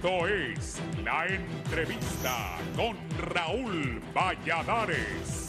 Esto es La Entrevista con Raúl Valladares.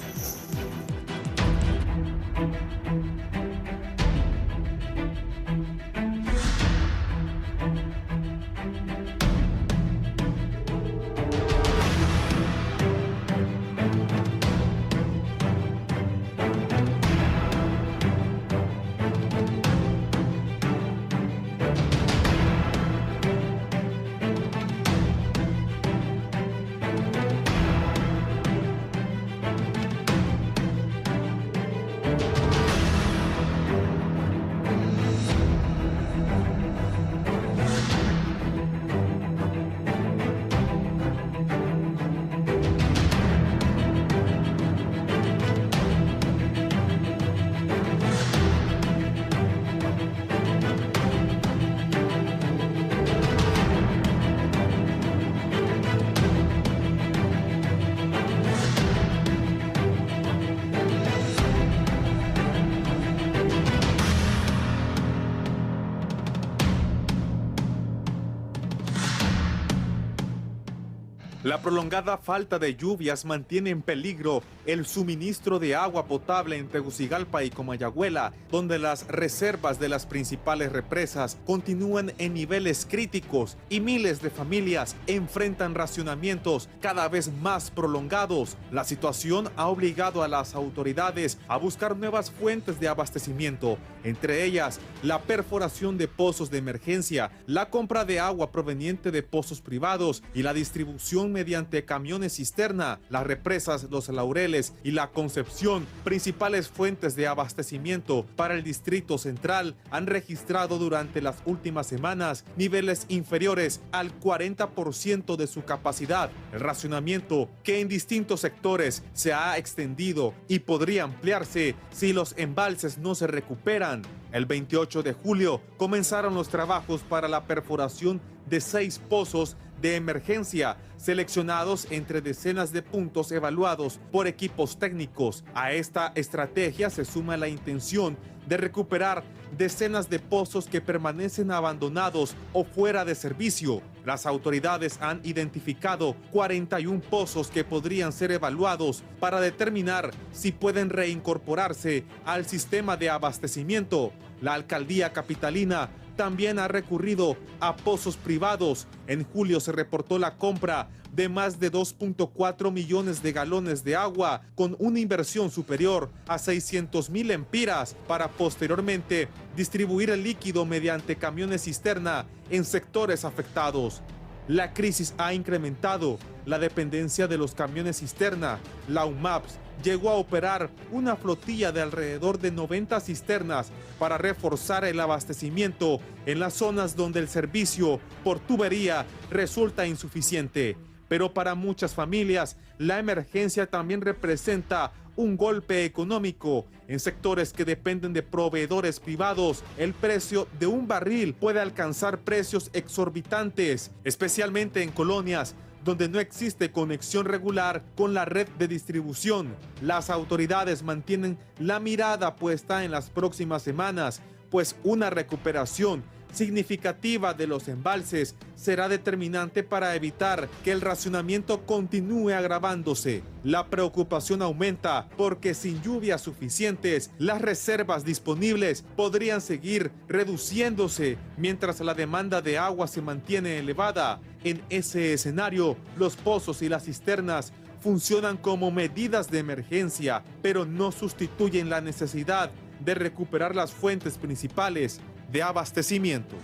La prolongada falta de lluvias mantiene en peligro el suministro de agua potable en Tegucigalpa y Comayagüela, donde las reservas de las principales represas continúan en niveles críticos y miles de familias enfrentan racionamientos cada vez más prolongados. La situación ha obligado a las autoridades a buscar nuevas fuentes de abastecimiento, entre ellas la perforación de pozos de emergencia, la compra de agua proveniente de pozos privados y la distribución mediante camiones cisterna. Las represas Los Laureles y La Concepción, principales fuentes de abastecimiento para el Distrito Central, han registrado durante las últimas semanas niveles inferiores al 40% de su capacidad. El racionamiento, que en distintos sectores se ha extendido y podría ampliarse si los embalses no se recuperan. El 28 de julio comenzaron los trabajos para la perforación de 6 pozos de emergencia, seleccionados entre decenas de puntos evaluados por equipos técnicos. A esta estrategia se suma la intención de recuperar decenas de pozos que permanecen abandonados o fuera de servicio. Las autoridades han identificado 41 pozos que podrían ser evaluados para determinar si pueden reincorporarse al sistema de abastecimiento. La alcaldía capitalina también ha recurrido a pozos privados. En julio se reportó la compra de más de 2.4 millones de galones de agua con una inversión superior a 600,000 lempiras para posteriormente distribuir el líquido mediante camiones cisterna en sectores afectados. La crisis ha incrementado la dependencia de los camiones cisterna. La UMAPS llegó a operar una flotilla de alrededor de 90 cisternas para reforzar el abastecimiento en las zonas donde el servicio por tubería resulta insuficiente. Pero para muchas familias, la emergencia también representa un golpe económico. En sectores que dependen de proveedores privados, el precio de un barril puede alcanzar precios exorbitantes, especialmente en colonias donde no existe conexión regular con la red de distribución. Las autoridades mantienen la mirada puesta en las próximas semanas, pues una recuperación significativa de los embalses será determinante para evitar que el racionamiento continúe agravándose. La preocupación aumenta porque sin lluvias suficientes, las reservas disponibles podrían seguir reduciéndose mientras la demanda de agua se mantiene elevada. En ese escenario, los pozos y las cisternas funcionan como medidas de emergencia, pero no sustituyen la necesidad de recuperar las fuentes principales de abastecimiento.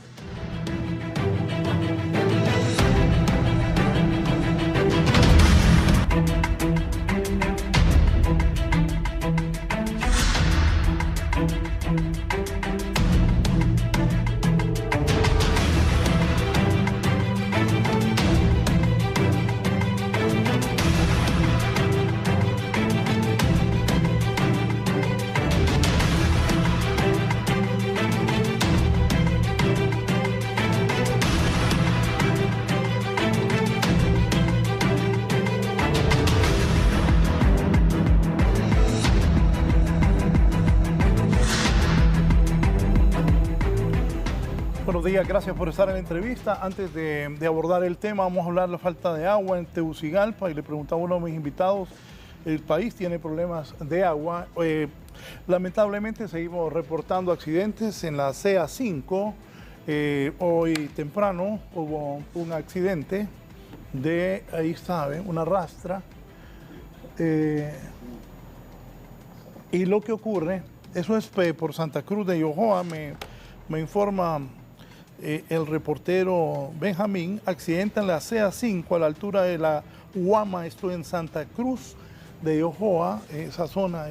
días, gracias por estar en la entrevista. Antes de abordar el tema, vamos a hablar de la falta de agua en Tegucigalpa y le preguntaba a uno de mis invitados, el país tiene problemas de agua. Lamentablemente seguimos reportando accidentes en la CA5. Hoy temprano hubo un accidente de, ahí saben, una rastra. Y lo que ocurre, eso es por Santa Cruz de Yojoa, me informa el reportero Benjamín, accidente en la CA5 a la altura de la Huama, esto en Santa Cruz de Yojoa. Esa zona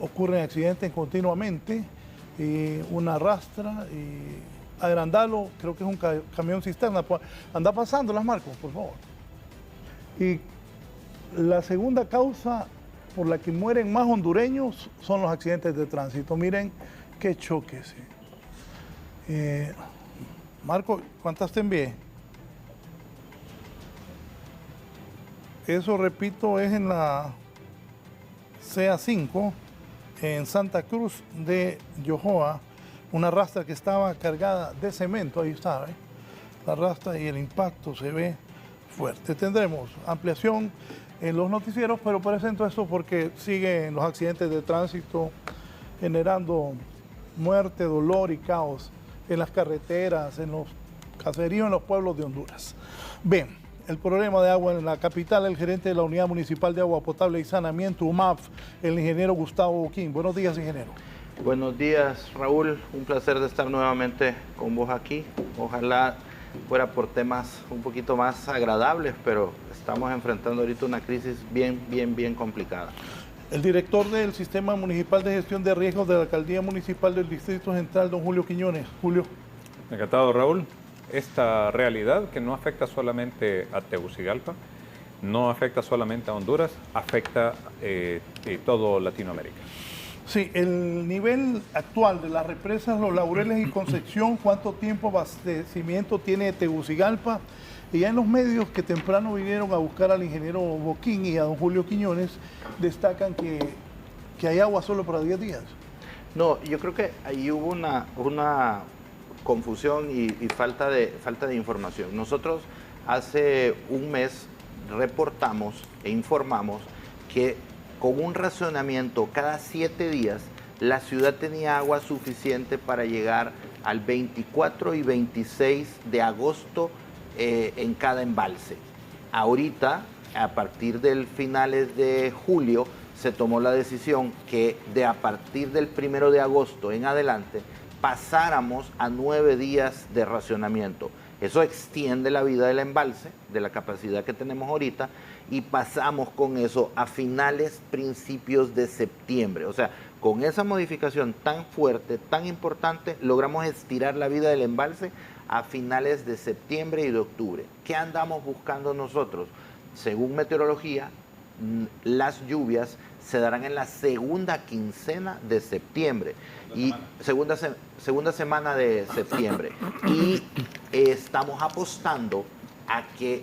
ocurren accidentes continuamente, una rastra, y agrandalo, creo que es un camión cisterna. Anda pasando las Marcos, por favor. Y la segunda causa por la que mueren más hondureños son los accidentes de tránsito. Miren qué choque, sí. Marco, ¿cuántas te envié? Eso, repito, es en la CA5, en Santa Cruz de Yojoa, una rastra que estaba cargada de cemento, ahí está, la rastra, y el impacto se ve fuerte. Tendremos ampliación en los noticieros, pero presento esto porque siguen los accidentes de tránsito generando muerte, dolor y caos en las carreteras, en los caseríos, en los pueblos de Honduras. Bien, el problema de agua en la capital, el gerente de la Unidad Municipal de Agua Potable y Saneamiento, UMAP, el ingeniero Gustavo Boquín. Buenos días, ingeniero. Buenos días, Raúl. Un placer de estar nuevamente con vos aquí. Ojalá fuera por temas un poquito más agradables, pero estamos enfrentando ahorita una crisis bien complicada. El director del Sistema Municipal de Gestión de Riesgos de la Alcaldía Municipal del Distrito Central, don Julio Quiñones. Julio. Encantado, Raúl. Esta realidad que no afecta solamente a Tegucigalpa, no afecta solamente a Honduras, afecta todo Latinoamérica. Sí, el nivel actual de las represas Los Laureles y Concepción, ¿cuánto tiempo de abastecimiento tiene Tegucigalpa? Y ya en los medios que temprano vinieron a buscar al ingeniero Boquín y a don Julio Quiñones, destacan que hay agua solo para 10 días. No, yo creo que ahí hubo una confusión y falta de información. Nosotros hace un mes reportamos e informamos que con un racionamiento cada 7 días, la ciudad tenía agua suficiente para llegar al 24 y 26 de agosto en cada embalse. Ahorita, a partir del finales de julio, se tomó la decisión que a partir del 1 de agosto en adelante pasáramos a 9 días de racionamiento. Eso extiende la vida del embalse, de la capacidad que tenemos ahorita, y pasamos con eso a principios de septiembre. O sea, con esa modificación tan fuerte, tan importante, logramos estirar la vida del embalse a finales de septiembre y de octubre. ¿Qué andamos buscando nosotros? Según meteorología, las lluvias se darán en la segunda quincena de septiembre y segunda semana de septiembre, y estamos apostando a que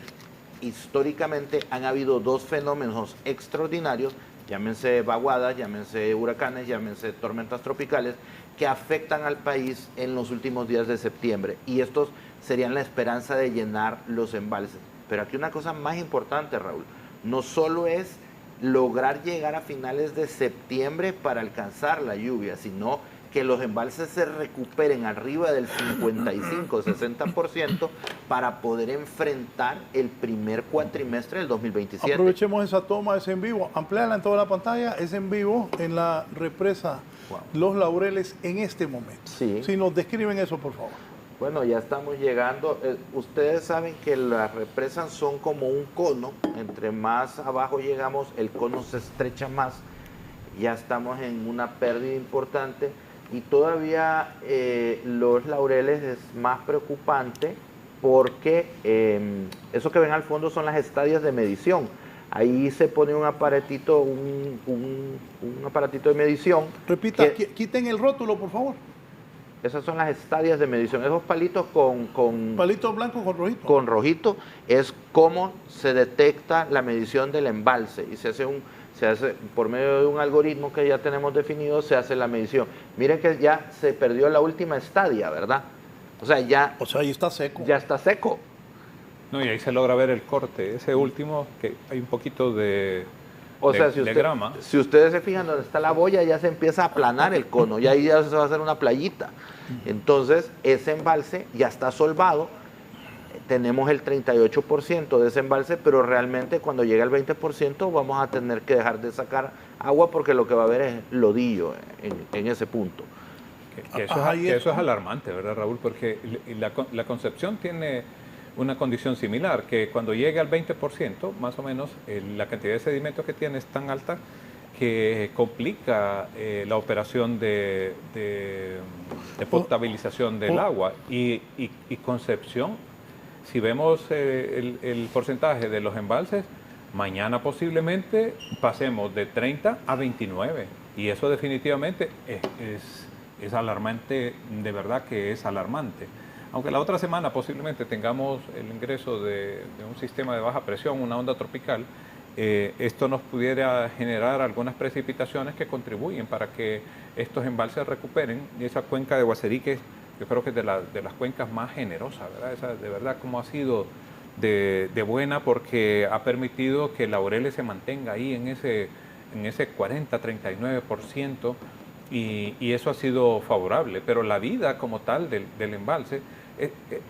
históricamente han habido dos fenómenos extraordinarios, llámense vaguadas, llámense huracanes, llámense tormentas tropicales, que afectan al país en los últimos días de septiembre, y estos serían la esperanza de llenar los embalses. Pero aquí una cosa más importante, Raúl, no solo es lograr llegar a finales de septiembre para alcanzar la lluvia, sino que los embalses se recuperen arriba del 55-60% para poder enfrentar el primer cuatrimestre del 2027. Aprovechemos esa toma, es en vivo, amplíala en toda la pantalla, es en vivo en la represa Los Laureles en este momento. Sí. Si nos describen eso, por favor. Bueno, ya estamos llegando. Ustedes saben que las represas son como un cono. Entre más abajo llegamos, el cono se estrecha más. Ya estamos en una pérdida importante. Y todavía Los Laureles es más preocupante porque eso que ven al fondo son las estadias de medición. Ahí se pone un aparatito, un aparatito de medición. Repita, quiten el rótulo, por favor. Esas son las estadias de medición. Esos palitos con palitos blancos con rojito. Con rojito es cómo se detecta la medición del embalse y se hace por medio de un algoritmo que ya tenemos definido, se hace la medición. Miren que ya se perdió la última estadia, ¿verdad? O sea, ya, O sea, ahí está seco. ya está seco. No, y ahí se logra ver el corte, ese último, que hay un poquito de, O sea, de grama. si ustedes se fijan donde está la boya, ya se empieza a aplanar el cono, y ahí ya se va a hacer una playita. Entonces, ese embalse ya está solvado, tenemos el 38% de ese embalse, pero realmente cuando llegue al 20% vamos a tener que dejar de sacar agua porque lo que va a haber es lodillo en ese punto. Que eso es alarmante, ¿verdad, Raúl? Porque la Concepción tiene una condición similar, que cuando llegue al 20%, más o menos, la cantidad de sedimentos que tiene es tan alta que complica la operación de potabilización del agua. Y Concepción, si vemos el porcentaje de los embalses, mañana posiblemente pasemos de 30 a 29. Y eso definitivamente es alarmante, de verdad que es alarmante. Aunque la otra semana posiblemente tengamos el ingreso de un sistema de baja presión, una onda tropical, esto nos pudiera generar algunas precipitaciones que contribuyen para que estos embalses recuperen. Y esa cuenca de Guaserique, yo creo que es de las cuencas más generosas, ¿verdad? Esa, de verdad, como ha sido de buena, porque ha permitido que Laureles se mantenga ahí en ese 40-39%, y eso ha sido favorable. Pero la vida como tal del embalse,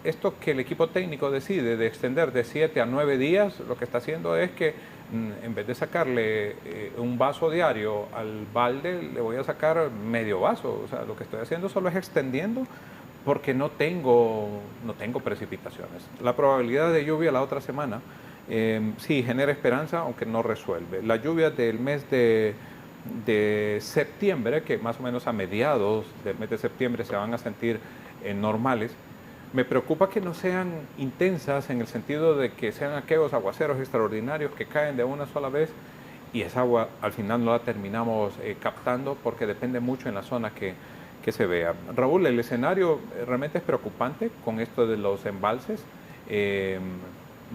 esto que el equipo técnico decide de extender de 7 a 9 días, lo que está haciendo es que en vez de sacarle un vaso diario al balde, le voy a sacar medio vaso. O sea, lo que estoy haciendo solo es extendiendo, porque no tengo precipitaciones. La probabilidad de lluvia la otra semana sí genera esperanza, aunque no resuelve. La lluvia del mes de septiembre, que más o menos a mediados del mes de septiembre se van a sentir normales, me preocupa que no sean intensas, en el sentido de que sean aquellos aguaceros extraordinarios que caen de una sola vez, y esa agua al final no la terminamos captando, porque depende mucho en la zona que se vea. Raúl, el escenario realmente es preocupante con esto de los embalses.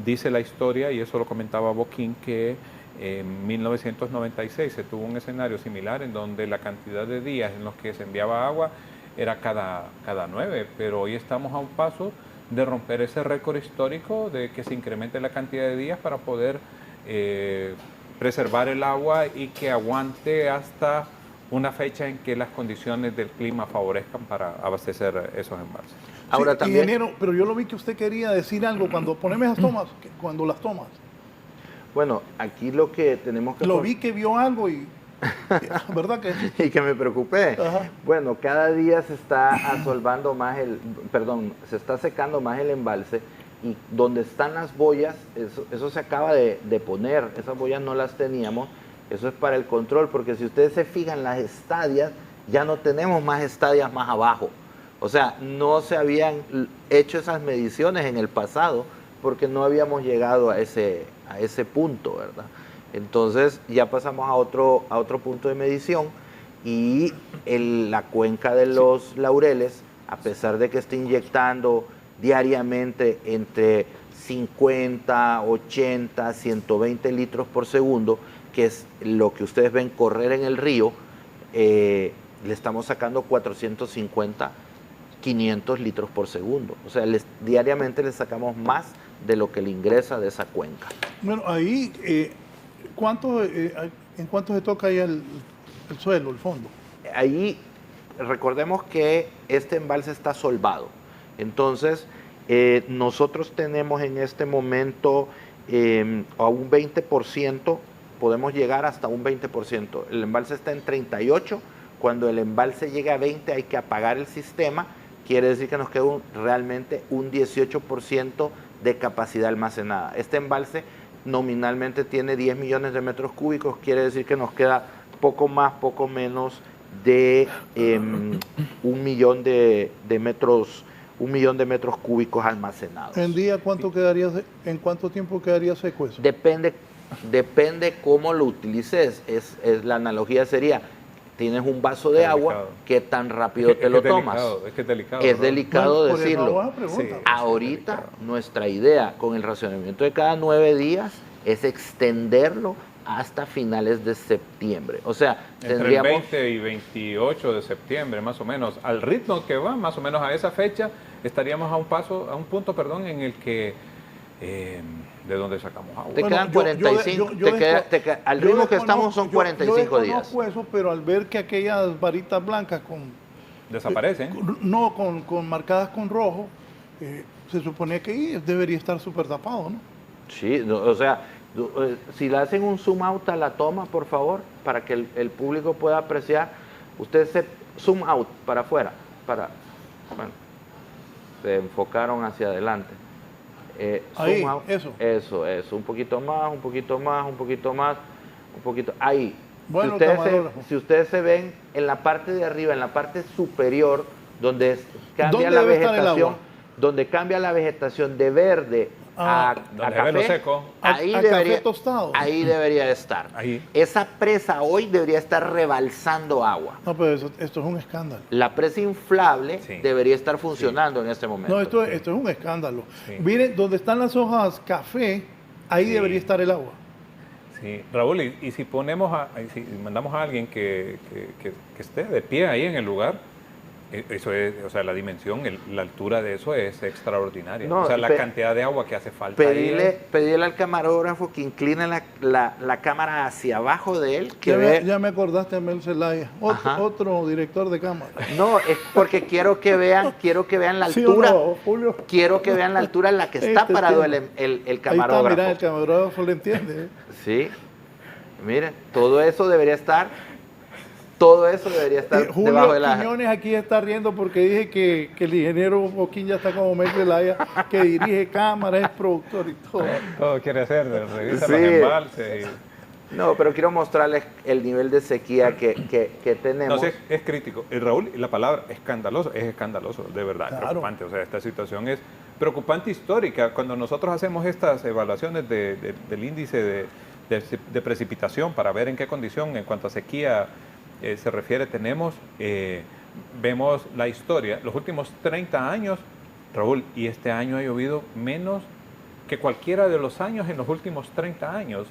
Dice la historia, y eso lo comentaba Boquín, que en 1996 se tuvo un escenario similar en donde la cantidad de días en los que se enviaba agua era cada 9, pero hoy estamos a un paso de romper ese récord histórico de que se incremente la cantidad de días para poder preservar el agua y que aguante hasta una fecha en que las condiciones del clima favorezcan para abastecer esos embalses. Ahora Sí, también, ingeniero, pero yo lo vi que usted quería decir algo cuando ponemos esas tomas, cuando las tomas. bueno, aquí lo que tenemos que... Lo vi que vio algo y... ¿Verdad que sí? Y que me preocupé. Ajá. Bueno, cada día se está asolvando más se está secando más el embalse, y donde están las boyas, eso se acaba de poner, esas boyas no las teníamos, eso es para el control, porque si ustedes se fijan, las estadias, ya no tenemos más estadias más abajo. O sea, no se habían hecho esas mediciones en el pasado, porque no habíamos llegado a ese punto, ¿verdad? Entonces ya pasamos a otro punto de medición, y la cuenca de los Laureles, a pesar de que está inyectando diariamente entre 50, 80, 120 litros por segundo, que es lo que ustedes ven correr en el río, le estamos sacando 450, 500 litros por segundo. O sea, diariamente le sacamos más de lo que le ingresa de esa cuenca. Bueno, ahí, ¿en cuánto se toca ahí el suelo, el fondo? Ahí, recordemos que este embalse está solvado. Entonces, nosotros tenemos en este momento a un 20%, podemos llegar hasta un 20%. El embalse está en 38. Cuando el embalse llega a 20 hay que apagar el sistema. Quiere decir que nos queda realmente un 18% de capacidad almacenada. Este embalse nominalmente tiene 10 millones de metros cúbicos, quiere decir que nos queda poco más, poco menos de 1 millón de metros cúbicos almacenados. ¿En día en cuánto tiempo quedaría seco eso? Depende cómo lo utilices. La analogía sería: tienes un vaso de agua, ¿qué tan rápido te lo tomas? Es que es delicado. Es delicado Bueno, decirlo. sí. Ahorita nuestra idea con el racionamiento de cada 9 días es extenderlo hasta finales de septiembre. O sea, entre el 20 y 28 de septiembre, más o menos. Al ritmo que va, más o menos a esa fecha, estaríamos a un punto, perdón, en el que de donde sacamos agua. Te quedan 45, al ritmo que estamos son 45 días. Yo desconozco eso, pero al ver que aquellas varitas blancas Desaparecen. con marcadas con rojo, se supone que ahí debería estar súper tapado, ¿no? Sí, o sea, si le hacen un zoom out a la toma, por favor, para que el público pueda apreciar, ustedes se zoom out para afuera, bueno, se enfocaron hacia adelante. Ahí, zoom out, eso, un poquito más, ahí. Bueno, si ustedes se ven en la parte de arriba, en la parte superior, donde cambia la vegetación de verde a café seco. ahí a debería, café tostado. ahí debería estar. Ahí. Esa presa hoy debería estar rebalsando agua. No, pero esto es un escándalo. La presa inflable Sí. debería estar funcionando en este momento. No, esto es un escándalo. Sí. Miren, donde están las hojas café, ahí Sí. debería estar el agua. Sí, Raúl, y si si mandamos a alguien que esté de pie ahí en el lugar, eso es, o sea, la dimensión, la altura de eso es extraordinaria. No, o sea, la cantidad de agua que hace falta. Pedirle al camarógrafo que incline la cámara hacia abajo de él. Que Ya me acordaste a Mel Zelaya, otro director de cámara. No, es porque quiero que vean la ¿Sí o altura. no, Julio? Quiero que vean la altura en la que está parado el Ahí está, camarógrafo. mira, el camarógrafo le entiende. Sí, miren, todo eso debería estar debajo Julio de la... Quiñones aquí está riendo porque dije que el ingeniero Boquín ya está como Mel Zelaya, que dirige cámara, es productor y todo. Todo quiere hacer, revisa Sí. los embalses. No, pero quiero mostrarles el nivel de sequía que tenemos. No sé, es crítico. Y Raúl, la palabra escandaloso, es escandaloso, de verdad, Claro. preocupante. O sea, esta situación es preocupante histórica. Cuando nosotros hacemos estas evaluaciones del índice de precipitación para ver en qué condición en cuanto a sequía se refiere vemos la historia, los últimos 30 años, Raúl, y este año ha llovido menos que cualquiera de los años en los últimos 30 años,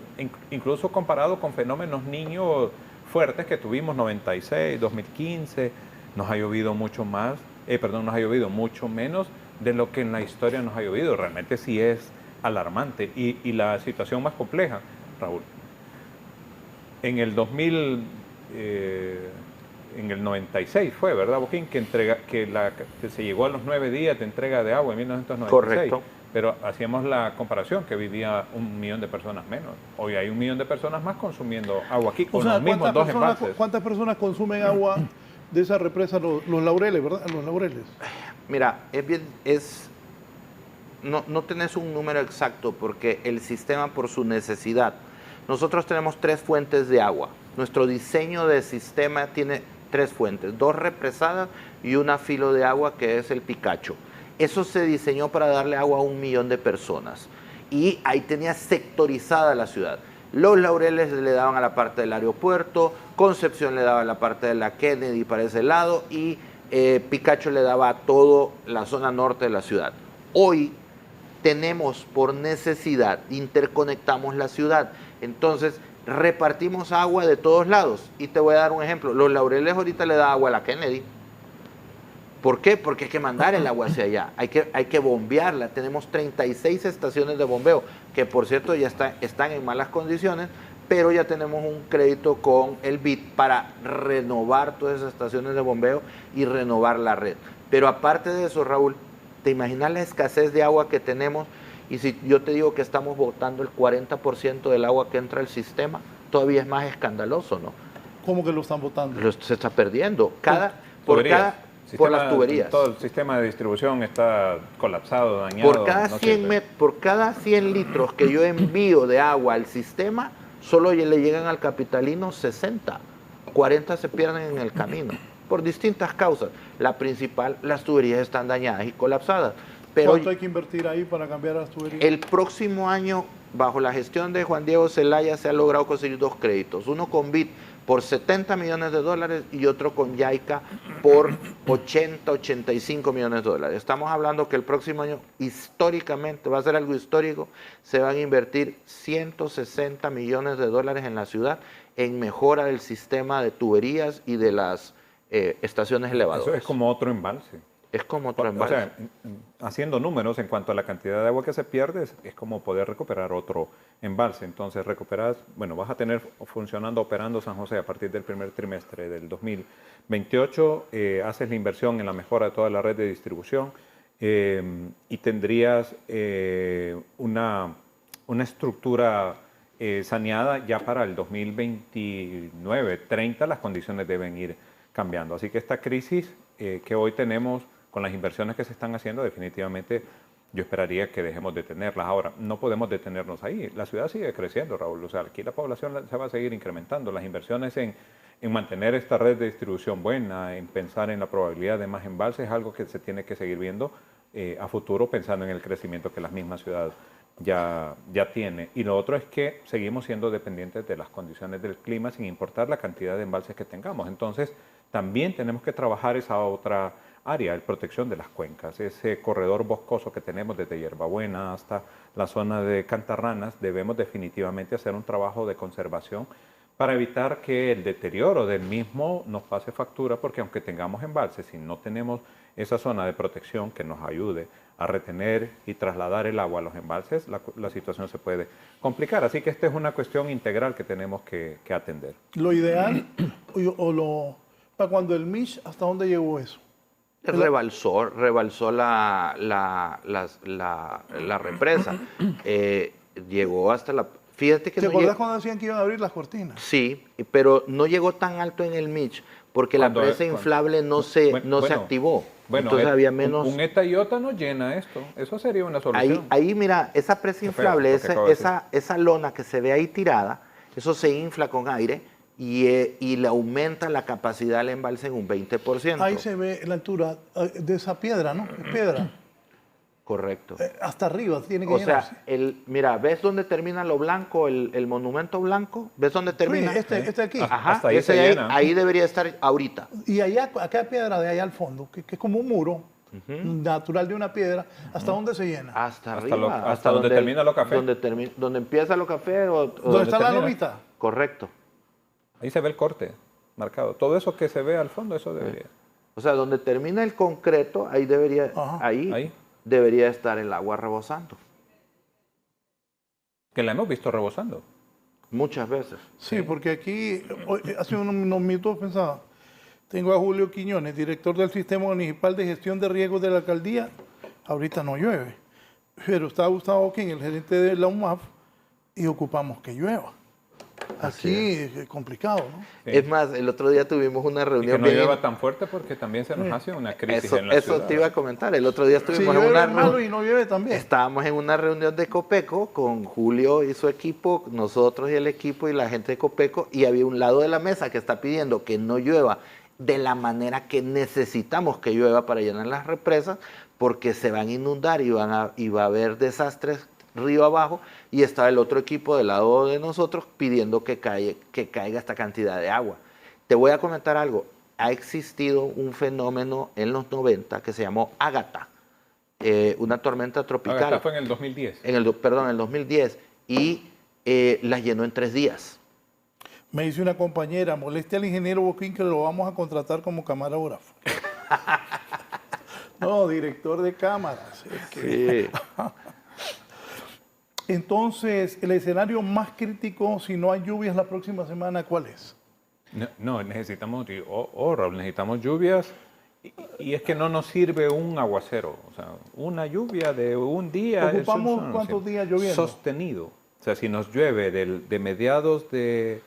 incluso comparado con fenómenos niños fuertes que tuvimos 96, 2015, nos ha llovido mucho menos de lo que en la historia nos ha llovido. Realmente sí es alarmante. Y la situación más compleja, Raúl, en el 96 fue, ¿verdad, Boquín? Que se llegó a los 9 días de entrega de agua en 1996. Correcto. Pero hacíamos la comparación que vivía 1 millón de personas menos. Hoy hay 1 millón de personas más consumiendo agua aquí con los mismos dos embalses. ¿Cuántas personas consumen agua de esa represa? Los Laureles, ¿verdad? Los Laureles. Mira, no tenés un número exacto porque el sistema por su necesidad. Nosotros tenemos 3 fuentes de agua. Nuestro diseño de sistema tiene 3 fuentes, 2 represadas y una filo de agua que es el Picacho. Eso se diseñó para darle agua a 1 millón de personas y ahí tenía sectorizada la ciudad. Los Laureles le daban a la parte del aeropuerto, Concepción le daba a la parte de la Kennedy para ese lado y Picacho le daba a toda la zona norte de la ciudad. Hoy tenemos por necesidad, interconectamos la ciudad, entonces repartimos agua de todos lados. Y te voy a dar un ejemplo, los Laureles ahorita le da agua a la Kennedy. ¿Por qué? Porque hay que mandar el agua hacia allá, hay que bombearla. Tenemos 36 estaciones de bombeo, que por cierto ya están en malas condiciones, pero ya tenemos un crédito con el BID para renovar todas esas estaciones de bombeo y renovar la red. Pero aparte de eso, Raúl, ¿te imaginas la escasez de agua que tenemos? Y si yo te digo que estamos botando el 40% del agua que entra al sistema, todavía es más escandaloso, ¿no? ¿Cómo que lo están botando? Se está perdiendo. Por las tuberías. Todo el sistema de distribución está colapsado, dañado. Por cada 100 litros que yo envío de agua al sistema, solo le llegan al capitalino 60. 40 se pierden en el camino, por distintas causas. La principal, las tuberías están dañadas y colapsadas. Pero ¿cuánto hay que invertir ahí para cambiar las tuberías? el próximo año, bajo la gestión de Juan Diego Zelaya, se ha logrado conseguir 2 créditos. Uno con BID por $70 millones y otro con YAICA por 85 millones de dólares. Estamos hablando que el próximo año, históricamente, va a ser algo histórico, se van a invertir 160 millones de dólares en la ciudad en mejora del sistema de tuberías y de las estaciones elevadoras. Eso es como otro embalse. Es como otro O embalse. sea, haciendo números en cuanto a la cantidad de agua que se pierde, es como poder recuperar otro embalse. Entonces, recuperas, bueno, vas a tener funcionando, operando San José a partir del primer trimestre del 2028, haces la inversión en la mejora de toda la red de distribución y tendrías una estructura saneada ya para el 2029-30, las condiciones deben ir cambiando. Así que esta crisis que hoy tenemos con las inversiones que se están haciendo, definitivamente yo esperaría que dejemos de tenerlas. Ahora, no podemos detenernos ahí. La ciudad sigue creciendo, Raúl. O sea, aquí la población se va a seguir incrementando. Las inversiones en mantener esta red de distribución buena, en pensar en la probabilidad de más embalses, es algo que se tiene que seguir viendo a futuro, pensando en el crecimiento que la misma ciudad ya tiene. Y lo otro es que seguimos siendo dependientes de las condiciones del clima, sin importar la cantidad de embalses que tengamos. Entonces, también tenemos que trabajar esa otra área, la protección de las cuencas, ese corredor boscoso que tenemos desde Hierbabuena hasta la zona de Cantarranas. Debemos definitivamente hacer un trabajo de conservación para evitar que el deterioro del mismo nos pase factura, porque aunque tengamos embalses, si no tenemos esa zona de protección que nos ayude a retener y trasladar el agua a los embalses, la situación se puede complicar. Así que esta es una cuestión integral que tenemos que atender. Lo ideal, para cuando el Mish, ¿hasta dónde llegó eso? Rebalsó la represa. Llegó hasta la... Fíjate que ¿Te no acordás llegó... cuando decían que iban a abrir las cortinas? Sí, pero no llegó tan alto en el Mitch porque la presa inflable no se activó. Bueno, entonces había menos... un ETA y OTA no llena esto. Eso sería una solución. Ahí mira, esa presa inflable, esa lona que se ve ahí tirada, eso se infla con aire y le aumenta la capacidad del embalse en un 20%. Ahí se ve la altura de esa piedra, ¿no? Es piedra. Correcto. Hasta arriba tiene que O llenarse. sea, mira, ¿ves dónde termina lo blanco, el monumento blanco? ¿Ves dónde termina? Sí, este aquí. Ajá, hasta ahí se llena. ahí debería estar ahorita. Y allá, acá piedra de allá al fondo, que es como un muro natural de una piedra, ¿hasta dónde se llena? Hasta Hasta arriba. hasta donde termina lo café. Donde empieza lo café o ¿Dónde está la termina? lomita? Correcto. Ahí se ve el corte marcado. Todo eso que se ve al fondo, eso debería. O sea, donde termina el concreto, ahí debería, Ajá. ahí debería estar el agua rebosando. Que la hemos visto rebosando. Muchas veces. Sí, porque aquí, hace unos minutos pensaba, tengo a Julio Quiñones, director del Sistema Municipal de Gestión de Riesgos de la Alcaldía. Ahorita no llueve, pero está Gustavo Oquín, el gerente de la UMAF, y ocupamos que llueva. Aquí es complicado, ¿no? Sí. Es más, el otro día tuvimos una Y que reunión no llueva tan fuerte porque también se nos hace una crisis en la eso ciudad. te iba a comentar. El otro día Si estuvimos en llueve una es malo reunión. y no llueve también. Estábamos en una reunión de Copeco con Julio y su equipo, nosotros y el equipo y la gente de Copeco, y había un lado de la mesa que está pidiendo que no llueva de la manera que necesitamos que llueva para llenar las represas, porque se van a inundar y va a haber desastres río abajo, y estaba el otro equipo del lado de nosotros pidiendo que caiga esta cantidad de agua. Te voy a comentar algo. Ha existido un fenómeno en los 90 que se llamó Ágata, una tormenta tropical. Esta fue en el 2010. En el 2010, y la llenó en 3 días. Me dice una compañera, moleste al ingeniero Boquín que lo vamos a contratar como camarógrafo. No, director de cámaras. Sí. Entonces, el escenario más crítico, si no hay lluvias la próxima semana, ¿cuál es? No, necesitamos, Raúl, necesitamos lluvias y es que no nos sirve un aguacero. O sea, una lluvia de un día. ¿Ocupamos eso cuántos días lloviendo? Sostenido. O sea, si nos llueve de mediados de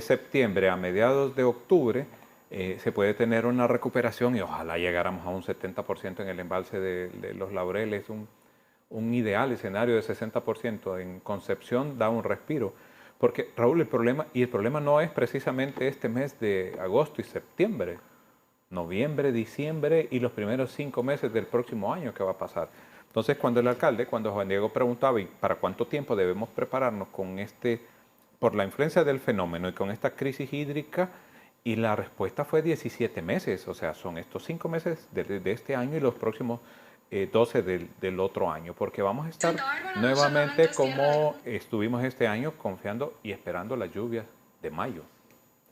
septiembre a mediados de octubre, se puede tener una recuperación y ojalá llegáramos a un 70% en el embalse de Los Laureles, un ideal escenario de 60% en Concepción da un respiro. Porque, Raúl, el problema no es precisamente este mes de agosto y septiembre, noviembre, diciembre y los primeros 5 meses del próximo año que va a pasar. Entonces, cuando Juan Diego preguntaba, ¿y para cuánto tiempo debemos prepararnos por la influencia del fenómeno y con esta crisis hídrica? Y la respuesta fue 17 meses, o sea, son estos 5 meses de este año y los próximos 12 del otro año, porque vamos a estar nuevamente como estuvimos este año, confiando y esperando las lluvias de mayo.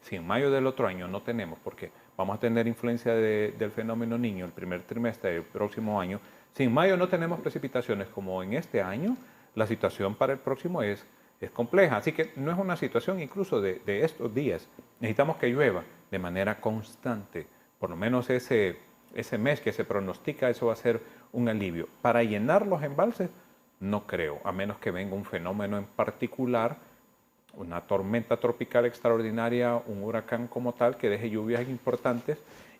Si en mayo del otro año no tenemos, porque vamos a tener influencia del fenómeno Niño el primer trimestre del próximo año. Si en mayo no tenemos precipitaciones como en este año, la situación para el próximo es compleja. Así que no es una situación incluso de estos días. Necesitamos que llueva de manera constante. Por lo menos ese mes que se pronostica, eso va a ser un alivio. Para llenar los embalses, no creo, a menos que venga un fenómeno en particular, una tormenta tropical extraordinaria, un huracán como tal, que deje lluvias importantes,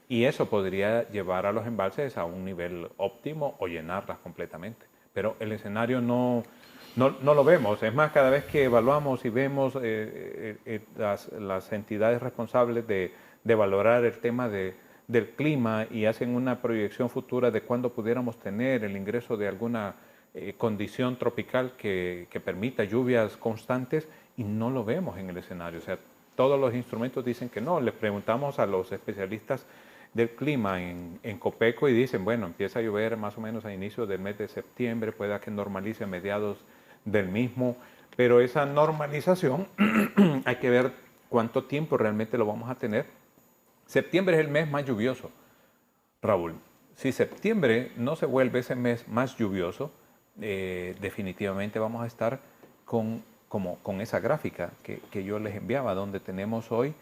y eso podría llevar a los embalses a un nivel óptimo o llenarlas completamente. Pero el escenario no lo vemos. Es más, cada vez que evaluamos y vemos las entidades responsables de valorar el tema del clima y hacen una proyección futura de cuándo pudiéramos tener el ingreso de alguna condición tropical que permita lluvias constantes, y no lo vemos en el escenario. O sea, todos los instrumentos dicen que no. Le preguntamos a los especialistas del clima en Copeco y dicen, bueno, empieza a llover más o menos a inicios del mes de septiembre, pueda que normalice a mediados del mismo, pero esa normalización hay que ver cuánto tiempo realmente lo vamos a tener. Septiembre es el mes más lluvioso, Raúl. Si septiembre no se vuelve ese mes más lluvioso, definitivamente vamos a estar con esa gráfica que yo les enviaba, donde tenemos hoy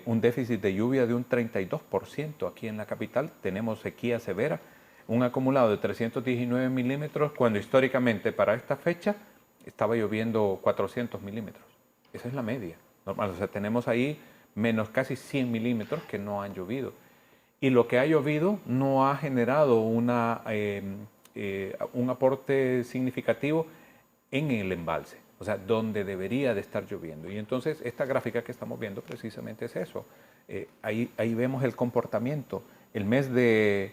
un déficit de lluvia de un 32% aquí en la capital. Tenemos sequía severa, un acumulado de 319 milímetros, cuando históricamente para esta fecha estaba lloviendo 400 milímetros. Esa es la media normal. O sea, tenemos ahí menos casi 100 milímetros que no han llovido. Y lo que ha llovido no ha generado un aporte significativo en el embalse, o sea, donde debería de estar lloviendo. Y entonces esta gráfica que estamos viendo precisamente es eso. Ahí vemos el comportamiento. El mes de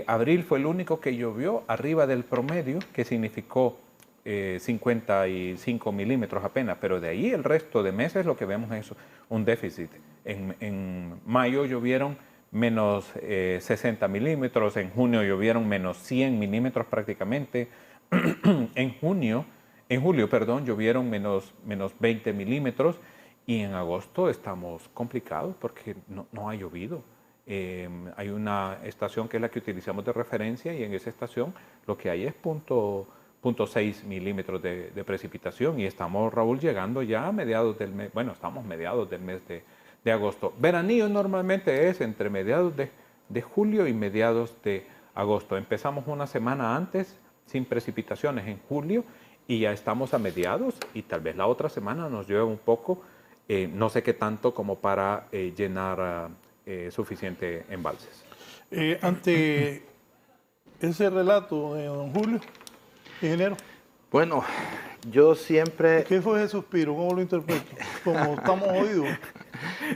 abril fue el único que llovió arriba del promedio, que significó 55 milímetros apenas, pero de ahí el resto de meses lo que vemos es un déficit. En mayo llovieron menos 60 milímetros, en junio llovieron menos 100 milímetros prácticamente, en julio, llovieron menos 20 milímetros, y en agosto estamos complicados porque no ha llovido. Hay una estación que es la que utilizamos de referencia, y en esa estación lo que hay es 0.6 milímetros de precipitación, y estamos, Raúl, llegando ya a mediados del mes, bueno, estamos mediados del mes de agosto. Veranillo normalmente es entre mediados de julio y mediados de agosto. Empezamos una semana antes sin precipitaciones en julio y ya estamos a mediados, y tal vez la otra semana nos llueve un poco, no sé qué tanto como para llenar suficiente embalses. Ante ese relato de don Julio, ingeniero, Bueno, yo siempre... ¿qué fue ese suspiro? ¿Cómo lo interpreto? Como estamos oídos.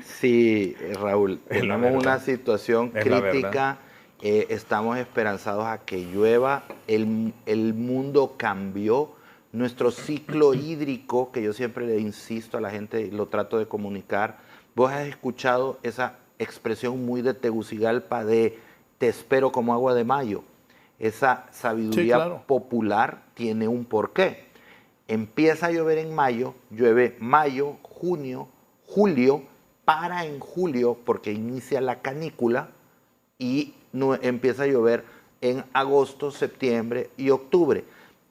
Sí, Raúl, Es la tenemos verdad. una situación Es la crítica, estamos esperanzados a que llueva, el mundo cambió, nuestro ciclo hídrico, que yo siempre le insisto a la gente y lo trato de comunicar. Vos has escuchado esa expresión muy de Tegucigalpa de te espero como agua de mayo. Esa sabiduría Sí, claro. popular tiene un porqué. Empieza a llover en mayo, llueve mayo, junio, julio, para en julio porque inicia la canícula, y empieza a llover en agosto, septiembre y octubre.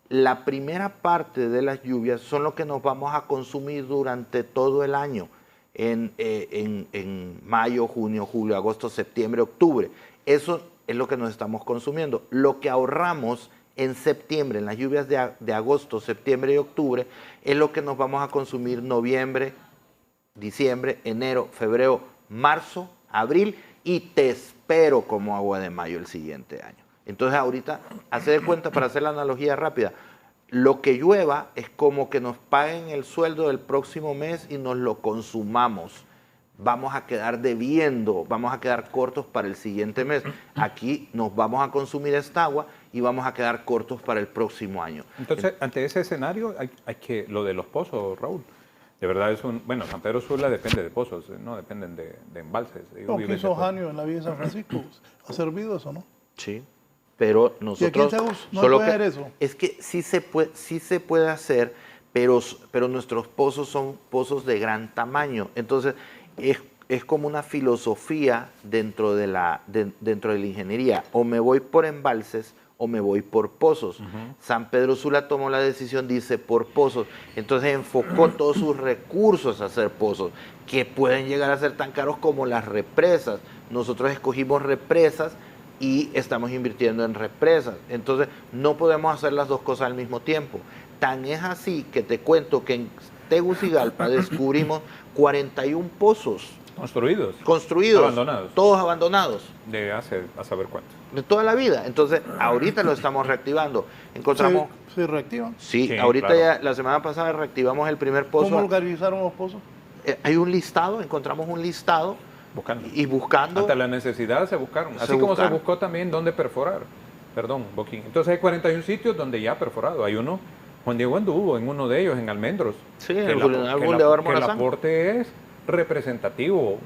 La primera parte de las lluvias son lo que nos vamos a consumir durante todo el año, en mayo, junio, julio, agosto, septiembre, octubre. Eso es lo que nos estamos consumiendo. Lo que ahorramos en septiembre, en las lluvias de agosto, septiembre y octubre, es lo que nos vamos a consumir noviembre, diciembre, enero, febrero, marzo, abril, y te espero como agua de mayo el siguiente año. Entonces ahorita, hace de cuenta, para hacer la analogía rápida, lo que llueva es como que nos paguen el sueldo del próximo mes y nos lo consumamos. Vamos a quedar debiendo, vamos a quedar cortos para el siguiente mes. Aquí nos vamos a consumir esta agua y vamos a quedar cortos para el próximo año. Entonces, ante ese escenario, hay que, lo de los pozos, Raúl, de verdad es bueno, San Pedro Sula depende de pozos, no dependen de embalses. No, que hizo Janio en la Villa de San Francisco. ¿Ha servido eso, no? Sí, pero ¿Y aquí en nosotros... Seús no solo puede que- hacer eso? Es que sí se puede hacer, pero nuestros pozos son pozos de gran tamaño. Entonces, es como una filosofía dentro de la ingeniería. O me voy por embalses o me voy por pozos. San Pedro Sula tomó la decisión, dice, por pozos. Entonces enfocó todos sus recursos a hacer pozos, que pueden llegar a ser tan caros como las represas. Nosotros escogimos represas y estamos invirtiendo en represas. Entonces no podemos hacer las dos cosas al mismo tiempo. Tan es así que te cuento que en Tegucigalpa descubrimos 41 pozos. Construidos. Abandonados. Todos abandonados. De hace a saber cuánto. De toda la vida. Entonces, ahorita lo estamos reactivando. Encontramos... ¿Se reactivan? Sí, ahorita claro. ya, la semana pasada reactivamos el primer pozo. ¿Cómo localizaron los pozos? Hay un listado, encontramos un listado. Buscando. Y buscando... Hasta la necesidad se buscaron. Así como se buscó también dónde perforar. Perdón, Boquín. Entonces hay 41 sitios donde ya ha perforado. Hay uno, Juan Diego anduvo en uno de ellos, en Almendros. Sí, que el bulevar que el Morazán. aporte es representativo,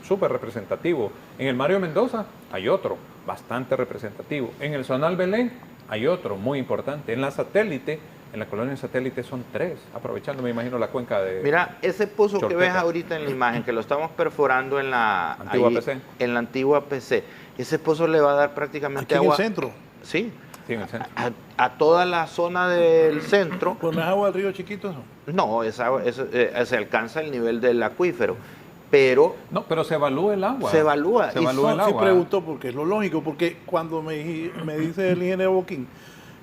súper representativo. En el Mario Mendoza hay otro, bastante representativo. En el Zonal Belén hay otro, muy importante. En la Satélite, en la colonia Satélite son 3, aprovechando, me imagino, la cuenca de... Mira, ese pozo Chorqueta. que ves ahorita en la imagen, que lo estamos perforando en la Antigua PC. En la antigua PC, ese pozo le va a dar prácticamente Aquí en agua... el centro. Sí, Sí, en el centro. a toda la zona del centro. ¿Pues no es agua del río chiquito eso? No, se alcanza el nivel del acuífero, pero No, pero se evalúa el agua. se evalúa. Se y evalúa el Sí agua. pregunto porque es lo lógico, porque cuando me dice el ingeniero Boquín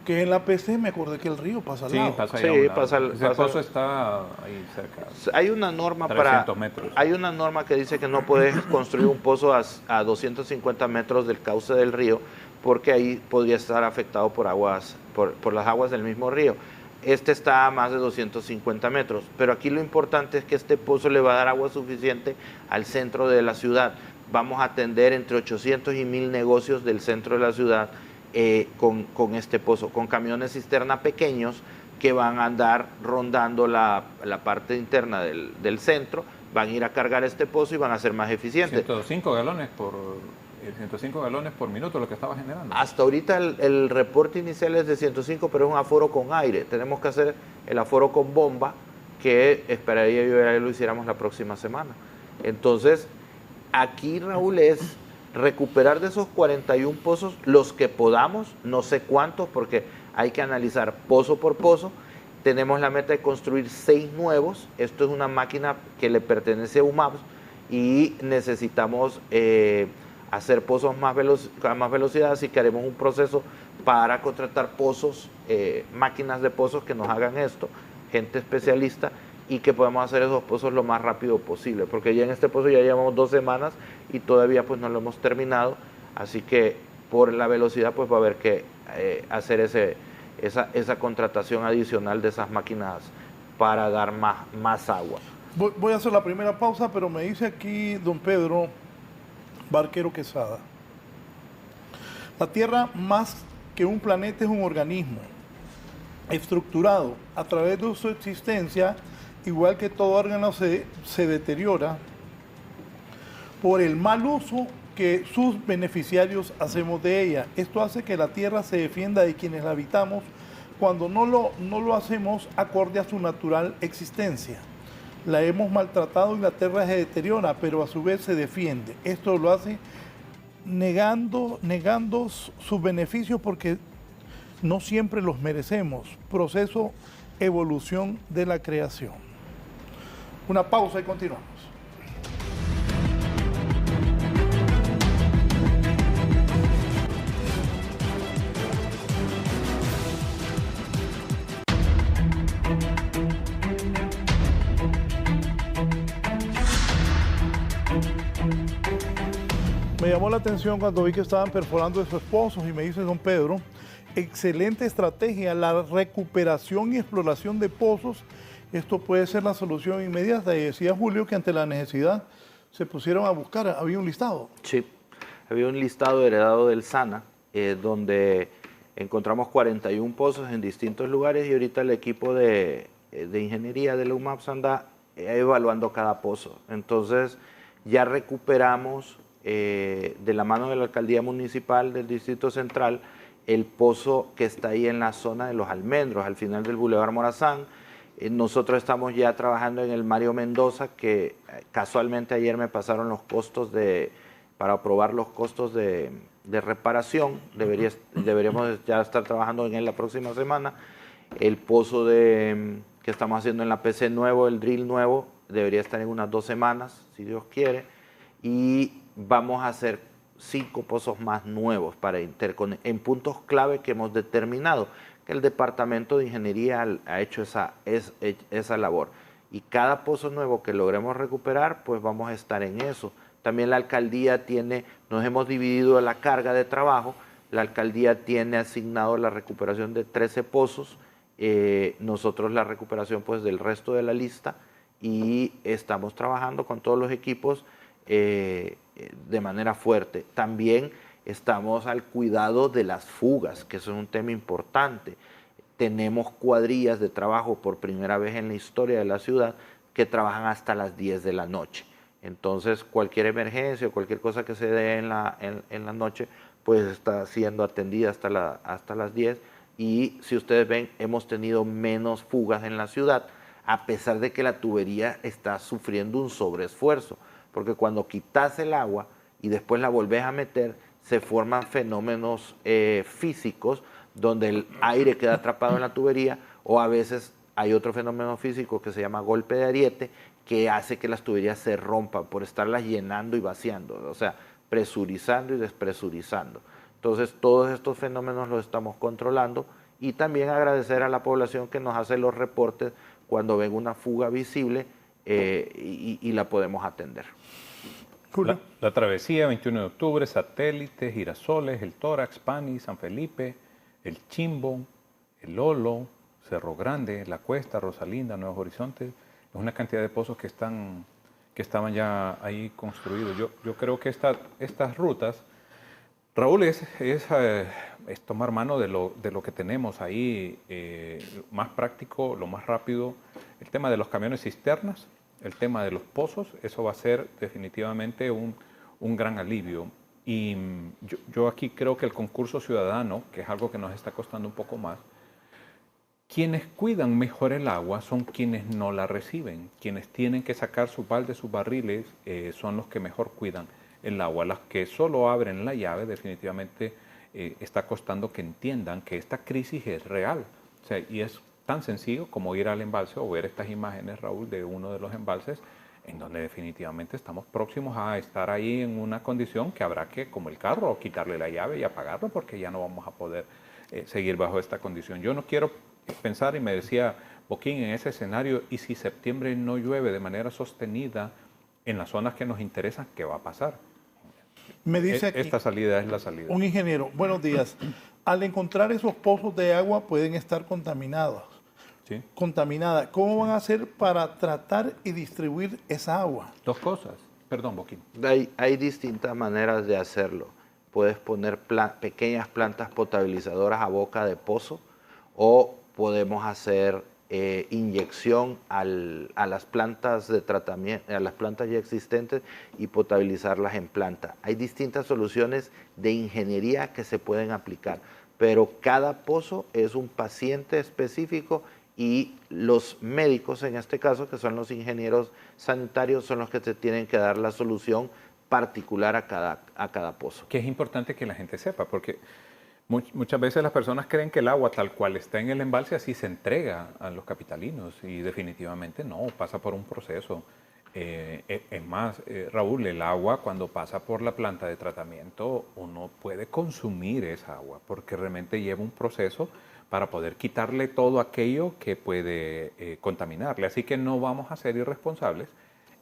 que en la PC me acordé que el río pasa al Sí, lado. pasa Sí, ahí a un lado. pasa Ese pasa- pozo está ahí cerca. Hay una norma 300 metros. Hay una norma que dice que no puedes construir un pozo a 250 metros del cauce del río, porque ahí podría estar afectado por las aguas del mismo río. Este está a más de 250 metros, pero aquí lo importante es que este pozo le va a dar agua suficiente al centro de la ciudad. Vamos a atender entre 800 y 1000 negocios del centro de la ciudad con este pozo, con camiones cisterna pequeños que van a andar rondando la parte interna del centro, van a ir a cargar este pozo y van a ser más eficientes. 105 galones por minuto lo que estaba generando. Hasta ahorita el reporte inicial es de 105, pero es un aforo con aire. Tenemos que hacer el aforo con bomba, que esperaría yo que lo hiciéramos la próxima semana. Entonces, aquí, Raúl, es recuperar de esos 41 pozos los que podamos, no sé cuántos, porque hay que analizar pozo por pozo. Tenemos la meta de construir 6 nuevos. Esto es una máquina que le pertenece a UMAPS y necesitamos hacer pozos a más velocidad, así que haremos un proceso para contratar pozos, máquinas de pozos que nos hagan esto, gente especialista, y que podamos hacer esos pozos lo más rápido posible, porque ya en este pozo ya llevamos 2 semanas y todavía pues no lo hemos terminado, así que por la velocidad pues va a haber que hacer esa contratación adicional de esas máquinas para dar más agua. Voy a hacer la primera pausa, pero me dice aquí don Pedro Barquero Quesada: la Tierra, más que un planeta, es un organismo estructurado. A través de su existencia, igual que todo órgano, se deteriora por el mal uso que sus beneficiarios hacemos de ella. Esto hace que la Tierra se defienda de quienes la habitamos cuando no lo hacemos acorde a su natural existencia. La hemos maltratado y la Tierra se deteriora, pero a su vez se defiende. Esto lo hace negando sus beneficios porque no siempre los merecemos. Proceso, evolución de la creación. Una pausa y continuamos. Me llamó la atención cuando vi que estaban perforando esos pozos y me dice don Pedro: excelente estrategia, la recuperación y exploración de pozos. Esto puede ser la solución inmediata. Y decía Julio que ante la necesidad se pusieron a buscar, había un listado. Sí, había un listado heredado del SANA, donde encontramos 41 pozos en distintos lugares, y ahorita el equipo de ingeniería de la UMAPS anda evaluando cada pozo. Entonces ya recuperamos de la mano de la Alcaldía Municipal del Distrito Central el pozo que está ahí en la zona de Los Almendros, al final del Boulevard Morazán. Nosotros estamos ya trabajando en el Mario Mendoza, que Casualmente ayer me pasaron los costos para aprobar los costos de reparación. Deberíamos ya estar trabajando en él la próxima semana. El pozo que estamos haciendo en la PC nuevo, el drill nuevo, debería estar en unas 2 semanas, si Dios quiere. Y vamos a hacer 5 pozos más nuevos en puntos clave que hemos determinado, que el Departamento de Ingeniería ha hecho esa labor. Y cada pozo nuevo que logremos recuperar, pues vamos a estar en eso. También la alcaldía nos hemos dividido la carga de trabajo. La alcaldía tiene asignado la recuperación de 13 pozos, nosotros la recuperación pues del resto de la lista, y estamos trabajando con todos los equipos de manera fuerte. También estamos al cuidado de las fugas, que eso es un tema importante. Tenemos cuadrillas de trabajo por primera vez en la historia de la ciudad que trabajan hasta las 10 de la noche. Entonces, cualquier emergencia o cualquier cosa que se dé en la noche, pues está siendo atendida hasta las 10. Y si ustedes ven, hemos tenido menos fugas en la ciudad, a pesar de que la tubería está sufriendo un sobreesfuerzo. Porque cuando quitas el agua y después la volvés a meter, se forman fenómenos físicos donde el aire queda atrapado en la tubería, o a veces hay otro fenómeno físico que se llama golpe de ariete, que hace que las tuberías se rompan por estarlas llenando y vaciando, o sea, presurizando y despresurizando. Entonces, todos estos fenómenos los estamos controlando, y también agradecer a la población que nos hace los reportes cuando ven una fuga visible y la podemos atender. La travesía, 21 de octubre, Satélite, Girasoles, El Tórax, Pani, San Felipe, El Chimbo, El Lolo, Cerro Grande, La Cuesta, Rosalinda, Nuevos Horizontes. Es una cantidad de pozos que estaban ya ahí construidos. Yo creo que estas rutas, Raúl, es tomar mano de lo que tenemos ahí, más práctico, lo más rápido. El tema de los camiones cisternas, el tema de los pozos, eso va a ser definitivamente un gran alivio. Y yo aquí creo que el concurso ciudadano, que es algo que nos está costando un poco más, quienes cuidan mejor el agua son quienes no la reciben. Quienes tienen que sacar sus baldes, sus barriles, son los que mejor cuidan el agua. Las que solo abren la llave, definitivamente está costando que entiendan que esta crisis es real. O sea, y es tan sencillo como ir al embalse o ver estas imágenes, Raúl, de uno de los embalses, en donde definitivamente estamos próximos a estar ahí en una condición que habrá que, como el carro, quitarle la llave y apagarlo, porque ya no vamos a poder seguir bajo esta condición. Yo no quiero pensar, y me decía Boquín, en ese escenario, y si septiembre no llueve de manera sostenida en las zonas que nos interesan, ¿qué va a pasar? Me dice aquí, esta salida es la salida. un ingeniero, buenos días. Al encontrar esos pozos de agua pueden estar contaminados. ¿Sí? Contaminada. ¿Cómo van a hacer para tratar y distribuir esa agua? Dos cosas. Perdón, Boquín. Hay distintas maneras de hacerlo. Puedes poner pequeñas plantas potabilizadoras a boca de pozo, o podemos hacer inyección a las plantas de tratamiento, a las plantas ya existentes, y potabilizarlas en planta. Hay distintas soluciones de ingeniería que se pueden aplicar, pero cada pozo es un paciente específico, y los médicos, en este caso, que son los ingenieros sanitarios, son los que te tienen que dar la solución particular a cada pozo. Que es importante que la gente sepa, porque muchas veces las personas creen que el agua tal cual está en el embalse así se entrega a los capitalinos, y definitivamente no, pasa por un proceso. Es más, Raúl, el agua cuando pasa por la planta de tratamiento, uno puede consumir esa agua porque realmente lleva un proceso para poder quitarle todo aquello que puede contaminarle. Así que no vamos a ser irresponsables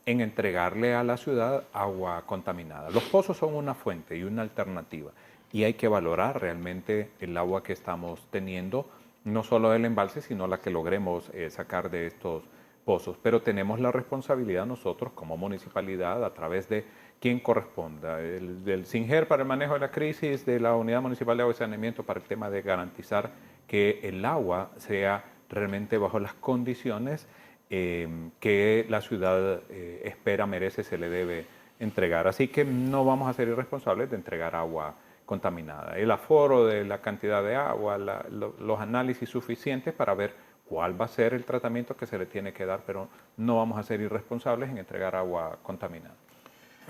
en entregarle a la ciudad agua contaminada. Los pozos son una fuente y una alternativa, y hay que valorar realmente el agua que estamos teniendo, no solo del embalse, sino la que logremos sacar de estos pozos. Pero tenemos la responsabilidad nosotros como municipalidad, a través de quien corresponda, del SINGER para el manejo de la crisis, de la Unidad Municipal de Agua y Saneamiento para el tema de garantizar que el agua sea realmente bajo las condiciones que la ciudad espera, merece, se le debe entregar. Así que no vamos a ser irresponsables de entregar agua contaminada. El aforo de la cantidad de agua, los análisis suficientes para ver cuál va a ser el tratamiento que se le tiene que dar, pero no vamos a ser irresponsables en entregar agua contaminada.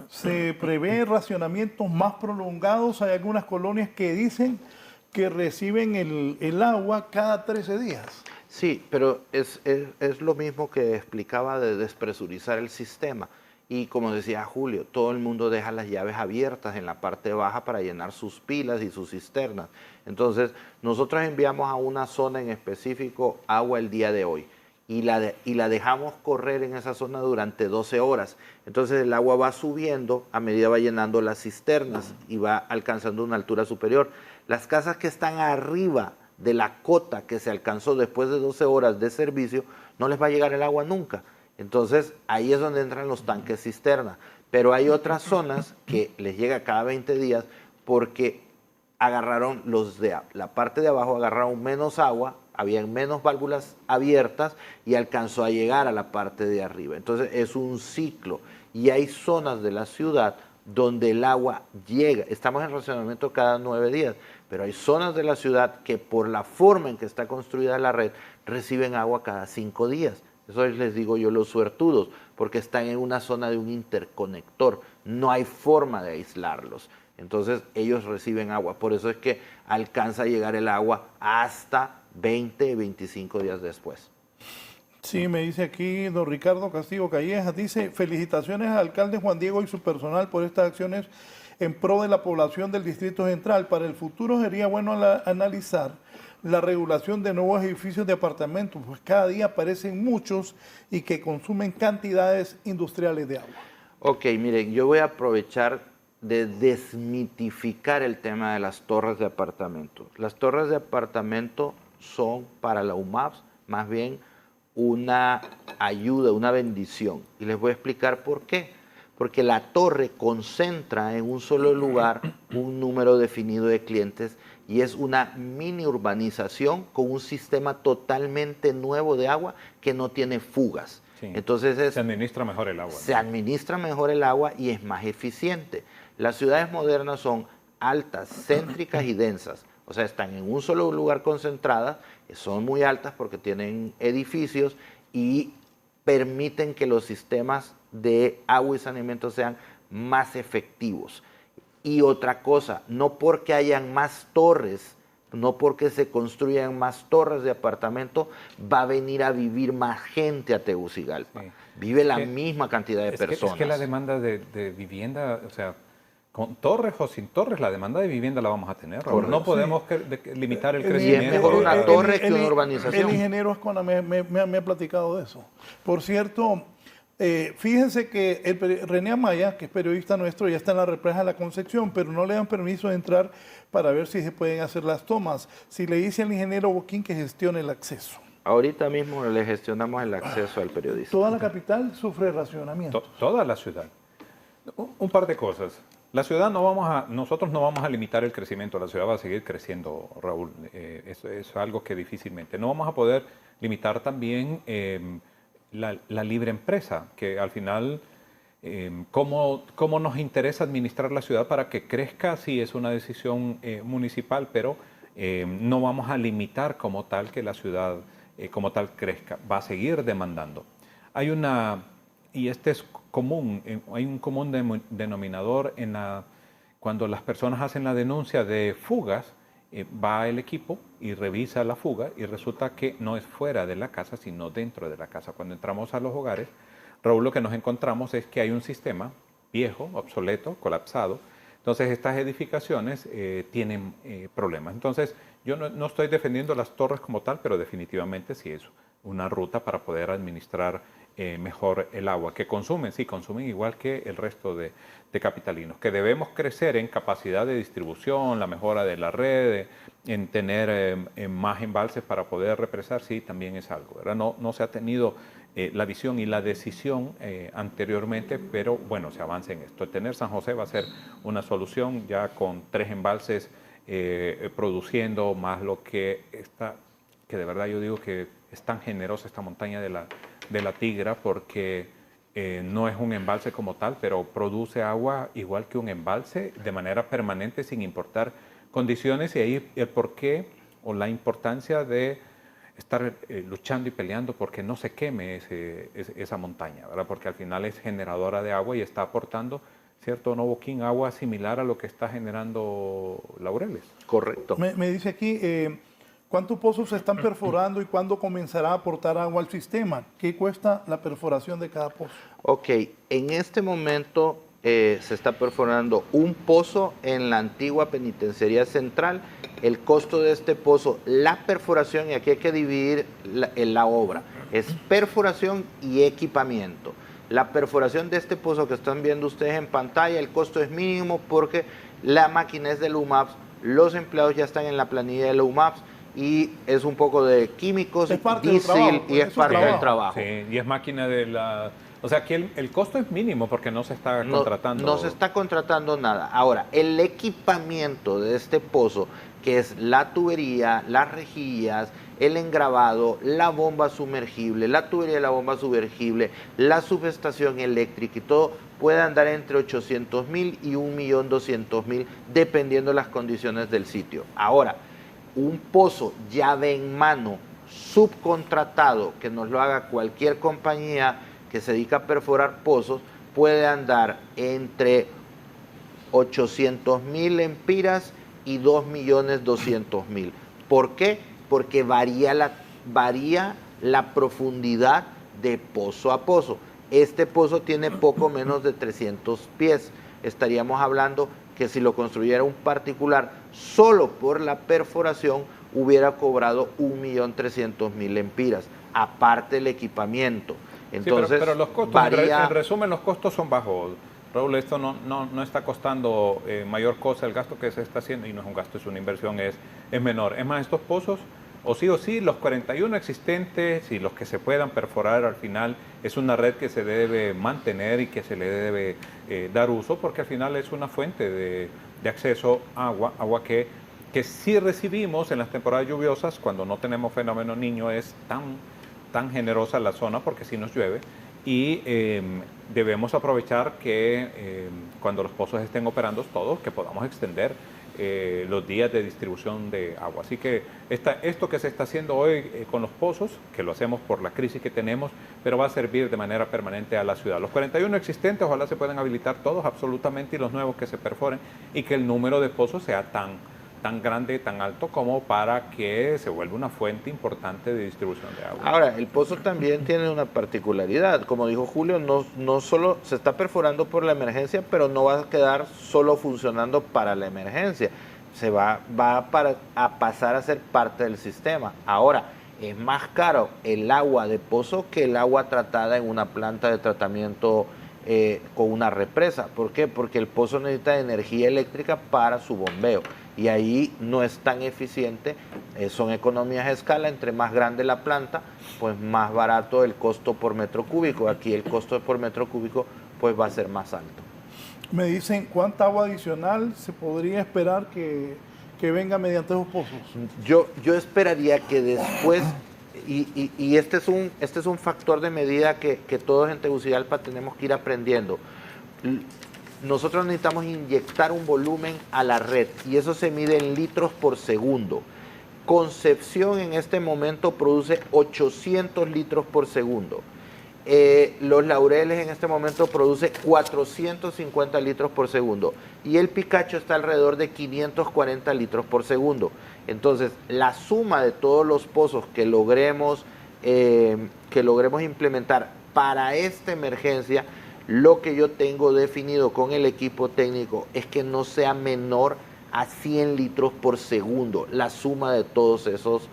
Se prevé racionamientos más prolongados. Hay algunas colonias que dicen que reciben el agua cada 13 días. Sí, pero es lo mismo que explicaba de despresurizar el sistema. Y como decía Julio, todo el mundo deja las llaves abiertas en la parte baja para llenar sus pilas y sus cisternas. Entonces, nosotros enviamos a una zona en específico agua el día de hoy y la dejamos correr en esa zona durante 12 horas. Entonces, el agua va subiendo a medida va llenando las cisternas y va alcanzando una altura superior. Las casas que están arriba de la cota que se alcanzó después de 12 horas de servicio, no les va a llegar el agua nunca. Entonces, ahí es donde entran los tanques cisterna. Pero hay otras zonas que les llega cada 20 días porque agarraron los de la parte de abajo, agarraron menos agua, habían menos válvulas abiertas y alcanzó a llegar a la parte de arriba. Entonces, es un ciclo. Y hay zonas de la ciudad donde el agua llega. Estamos en racionamiento cada 9 días, pero hay zonas de la ciudad que por la forma en que está construida la red reciben agua cada 5 días. Eso les digo yo los suertudos, porque están en una zona de un interconector. No hay forma de aislarlos. Entonces ellos reciben agua. Por eso es que alcanza a llegar el agua hasta 20, 25 días después. Sí, me dice aquí don Ricardo Castillo Callejas, dice, felicitaciones al alcalde Juan Diego y su personal por estas acciones en pro de la población del Distrito Central. Para el futuro sería bueno analizar la regulación de nuevos edificios de apartamentos, pues cada día aparecen muchos y que consumen cantidades industriales de agua. Ok, miren, yo voy a aprovechar de desmitificar el tema de las torres de apartamento. Las torres de apartamento son para la UMAPS más bien una ayuda, una bendición. Y les voy a explicar por qué. Porque la torre concentra en un solo lugar un número definido de clientes y es una mini urbanización con un sistema totalmente nuevo de agua que no tiene fugas. Sí. Entonces se administra mejor el agua. Se administra mejor el agua y es más eficiente. Las ciudades modernas son altas, céntricas y densas. O sea, están en un solo lugar concentradas, son muy altas porque tienen edificios y permiten que los sistemas de agua y saneamiento sean más efectivos. Y otra cosa, no porque hayan más torres, no porque se construyan más torres de apartamento, va a venir a vivir más gente a Tegucigalpa. Sí. Vive la misma cantidad de personas. Es que la demanda de vivienda, o sea, con torres o sin torres, la demanda de vivienda la vamos a tener. No podemos limitar el crecimiento. Y es mejor una torre que una urbanización. El ingeniero Ascona me ha platicado de eso. Por cierto, fíjense que René Amaya, que es periodista nuestro, ya está en la represa de la Concepción, pero no le dan permiso de entrar para ver si se pueden hacer las tomas. Si le dice al ingeniero Boquín que gestione el acceso. Ahorita mismo le gestionamos el acceso al periodista. Toda la capital sufre racionamiento. Toda la ciudad. Un par de cosas. La ciudad nosotros no vamos a limitar el crecimiento, la ciudad va a seguir creciendo, Raúl. Eso es algo que difícilmente. No vamos a poder limitar también la libre empresa, que al final, cómo nos interesa administrar la ciudad para que crezca, sí es una decisión municipal, pero no vamos a limitar como tal que la ciudad como tal crezca, va a seguir demandando. Y este es común, hay un común denominador cuando las personas hacen la denuncia de fugas, va el equipo y revisa la fuga y resulta que no es fuera de la casa, sino dentro de la casa. Cuando entramos a los hogares, Raúl, lo que nos encontramos es que hay un sistema viejo, obsoleto, colapsado. Entonces, estas edificaciones tienen problemas. Entonces, yo no estoy defendiendo las torres como tal, pero definitivamente sí es una ruta para poder administrar mejor el agua, que consumen igual que el resto de capitalinos, que debemos crecer en capacidad de distribución, la mejora de la red, en tener más embalses para poder represar, sí, también es algo, ¿verdad? No se ha tenido la visión y la decisión anteriormente, pero bueno, se avanza en esto. El tener San José va a ser una solución ya con 3 embalses produciendo, más lo que está, que de verdad yo digo que es tan generosa esta montaña de la Tigra, porque no es un embalse como tal, pero produce agua igual que un embalse de manera permanente sin importar condiciones, y ahí el porqué o la importancia de estar luchando y peleando porque no se queme esa montaña, ¿verdad? Porque al final es generadora de agua y está aportando, ¿cierto, no, Boquín? Agua similar a lo que está generando Laureles. Correcto. Me dice aquí, ¿cuántos pozos se están perforando y cuándo comenzará a aportar agua al sistema? ¿Qué cuesta la perforación de cada pozo? Ok, en este momento se está perforando un pozo en la antigua penitenciaría central. El costo de este pozo, la perforación, y aquí hay que dividir la obra, es perforación y equipamiento. La perforación de este pozo que están viendo ustedes en pantalla, el costo es mínimo porque la máquina es del UMAPS, los empleados ya están en la planilla del UMAPS y es un poco de químicos, diésel y es parte del trabajo. Sí, y es máquina de la... O sea, aquí el costo es mínimo porque no se está contratando. No se está contratando nada. Ahora, el equipamiento de este pozo, que es la tubería, las rejillas, el engravado, la bomba sumergible, la tubería de la bomba sumergible, la subestación eléctrica y todo, puede andar entre 800,000 y 1.200.000 dependiendo de las condiciones del sitio. Ahora, un pozo llave en mano subcontratado que nos lo haga cualquier compañía que se dedica a perforar pozos puede andar entre 800,000 empiras y 2.200.000. ¿Por qué? Porque varía la profundidad de pozo a pozo. Este pozo tiene poco menos de 300 pies. Estaríamos hablando que si lo construyera un particular, solo por la perforación hubiera cobrado 1.300.000 empiras, aparte el equipamiento. Entonces, sí, pero los costos, varía... en resumen, los costos son bajos. Raúl, esto no está costando mayor cosa, el gasto que se está haciendo, y no es un gasto, es una inversión, es menor. Es más, estos pozos, o sí, los 41 existentes y los que se puedan perforar al final, es una red que se debe mantener y que se le debe dar uso, porque al final es una fuente de acceso a agua que sí recibimos en las temporadas lluviosas, cuando no tenemos fenómeno Niño, es tan generosa la zona porque sí nos llueve, y debemos aprovechar que cuando los pozos estén operando todos, que podamos extender los días de distribución de agua. Así que esto que se está haciendo hoy con los pozos, que lo hacemos por la crisis que tenemos, pero va a servir de manera permanente a la ciudad. Los 41 existentes, ojalá se puedan habilitar todos absolutamente, y los nuevos que se perforen, y que el número de pozos sea tan grande, tan alto como para que se vuelva una fuente importante de distribución de agua. Ahora, el pozo también tiene una particularidad. Como dijo Julio, no solo se está perforando por la emergencia, pero no va a quedar solo funcionando para la emergencia. Se va a pasar a ser parte del sistema. Ahora, es más caro el agua de pozo que el agua tratada en una planta de tratamiento con una represa. ¿Por qué? Porque el pozo necesita energía eléctrica para su bombeo. Y ahí no es tan eficiente, son economías de escala, entre más grande la planta, pues más barato el costo por metro cúbico. Aquí el costo por metro cúbico pues va a ser más alto. Me dicen, ¿cuánta agua adicional se podría esperar que venga mediante esos pozos? Yo esperaría que después, y este es un factor de medida que todos en Tegucigalpa tenemos que ir aprendiendo. Nosotros necesitamos inyectar un volumen a la red y eso se mide en litros por segundo. Concepción en este momento produce 800 litros por segundo. Los Laureles en este momento produce 450 litros por segundo y el Picacho está alrededor de 540 litros por segundo. Entonces, la suma de todos los pozos que logremos implementar para esta emergencia, lo que yo tengo definido con el equipo técnico es que no sea menor a 100 litros por segundo, la suma de todos esos.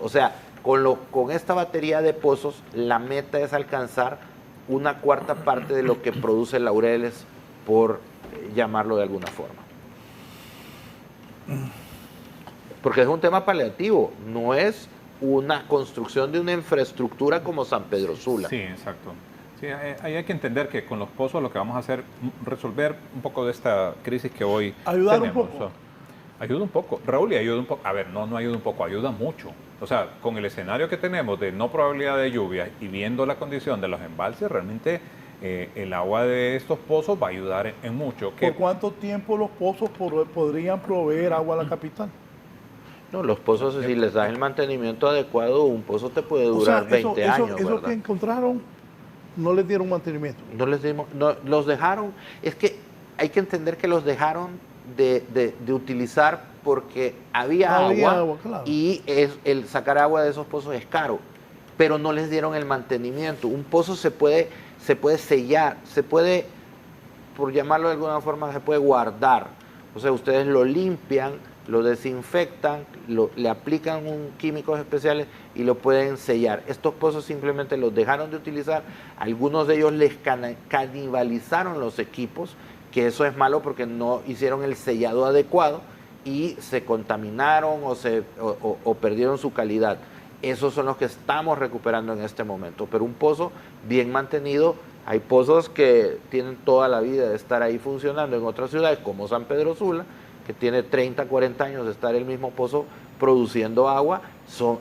O sea, con esta batería de pozos, la meta es alcanzar una cuarta parte de lo que produce Laureles, por llamarlo de alguna forma. Porque es un tema paliativo, no es una construcción de una infraestructura como San Pedro Sula. Sí, exacto. Sí, ahí hay que entender que con los pozos lo que vamos a hacer es resolver un poco de esta crisis que hoy ayudar tenemos. un poco. Ayuda un poco. Raúl, y ayuda un poco. A ver, no ayuda un poco, ayuda mucho. O sea, con el escenario que tenemos de no probabilidad de lluvia y viendo la condición de los embalses, realmente el agua de estos pozos va a ayudar en mucho. ¿Por cuánto tiempo los pozos podrían proveer agua a la capital? No, los pozos, si les das el mantenimiento adecuado, un pozo te puede durar 20 años, Eso ¿verdad? que encontraron, no les dieron mantenimiento. No les dimos, no, los dejaron, es que hay que entender que los dejaron de utilizar porque había agua, claro. y el sacar agua de esos pozos es caro, pero no les dieron el mantenimiento. Un pozo se puede sellar, se puede, por llamarlo de alguna forma, se puede guardar. O sea, ustedes lo limpian, lo desinfectan, le aplican químicos especiales y lo pueden sellar. Estos pozos simplemente los dejaron de utilizar, algunos de ellos les canibalizaron los equipos, que eso es malo porque no hicieron el sellado adecuado y se contaminaron o perdieron su calidad. Esos son los que estamos recuperando en este momento. Pero un pozo bien mantenido, hay pozos que tienen toda la vida de estar ahí funcionando en otras ciudades, como San Pedro Sula, que tiene 30, 40 años de estar el mismo pozo produciendo agua.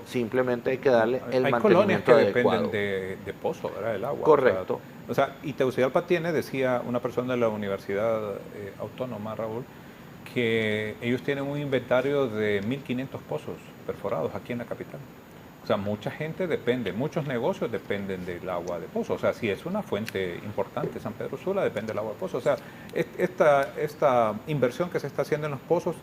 Simplemente hay que darle el hay mantenimiento colonias que adecuado. dependen de pozo, ¿verdad? El agua. Correcto. O sea, y Tegucigalpa tiene, decía una persona de la Universidad Autónoma, Raúl, que ellos tienen un inventario de 1.500 pozos perforados aquí en la capital. O sea, mucha gente depende, muchos negocios dependen del agua de pozo. O sea, si es una fuente importante, San Pedro Sula depende del agua de pozo. O sea, esta inversión que se está haciendo en los pozos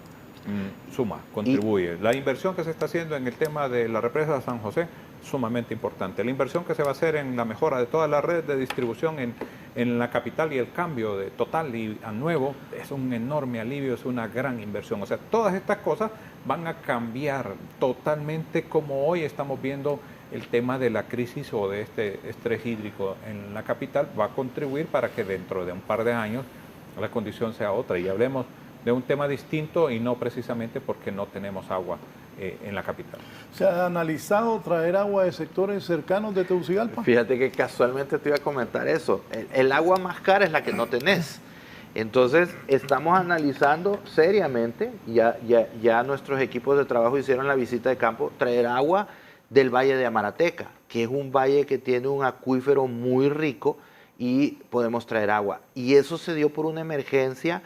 suma, contribuye. La inversión que se está haciendo en el tema de la represa de San José, sumamente importante. La inversión que se va a hacer en la mejora de toda la red de distribución en la capital y el cambio de total y a nuevo es un enorme alivio, es una gran inversión. O sea, todas estas cosas van a cambiar totalmente como hoy estamos viendo el tema de la crisis o de este estrés hídrico en la capital. Va a contribuir para que dentro de un par de años la condición sea otra y hablemos de un tema distinto y no precisamente porque no tenemos agua en la capital. ¿Se ha analizado traer agua de sectores cercanos de Tegucigalpa? Fíjate que casualmente te iba a comentar eso. El agua más cara es la que no tenés. Entonces, estamos analizando seriamente, ya nuestros equipos de trabajo hicieron la visita de campo, traer agua del Valle de Amarateca, que es un valle que tiene un acuífero muy rico y podemos traer agua. Y eso se dio por una emergencia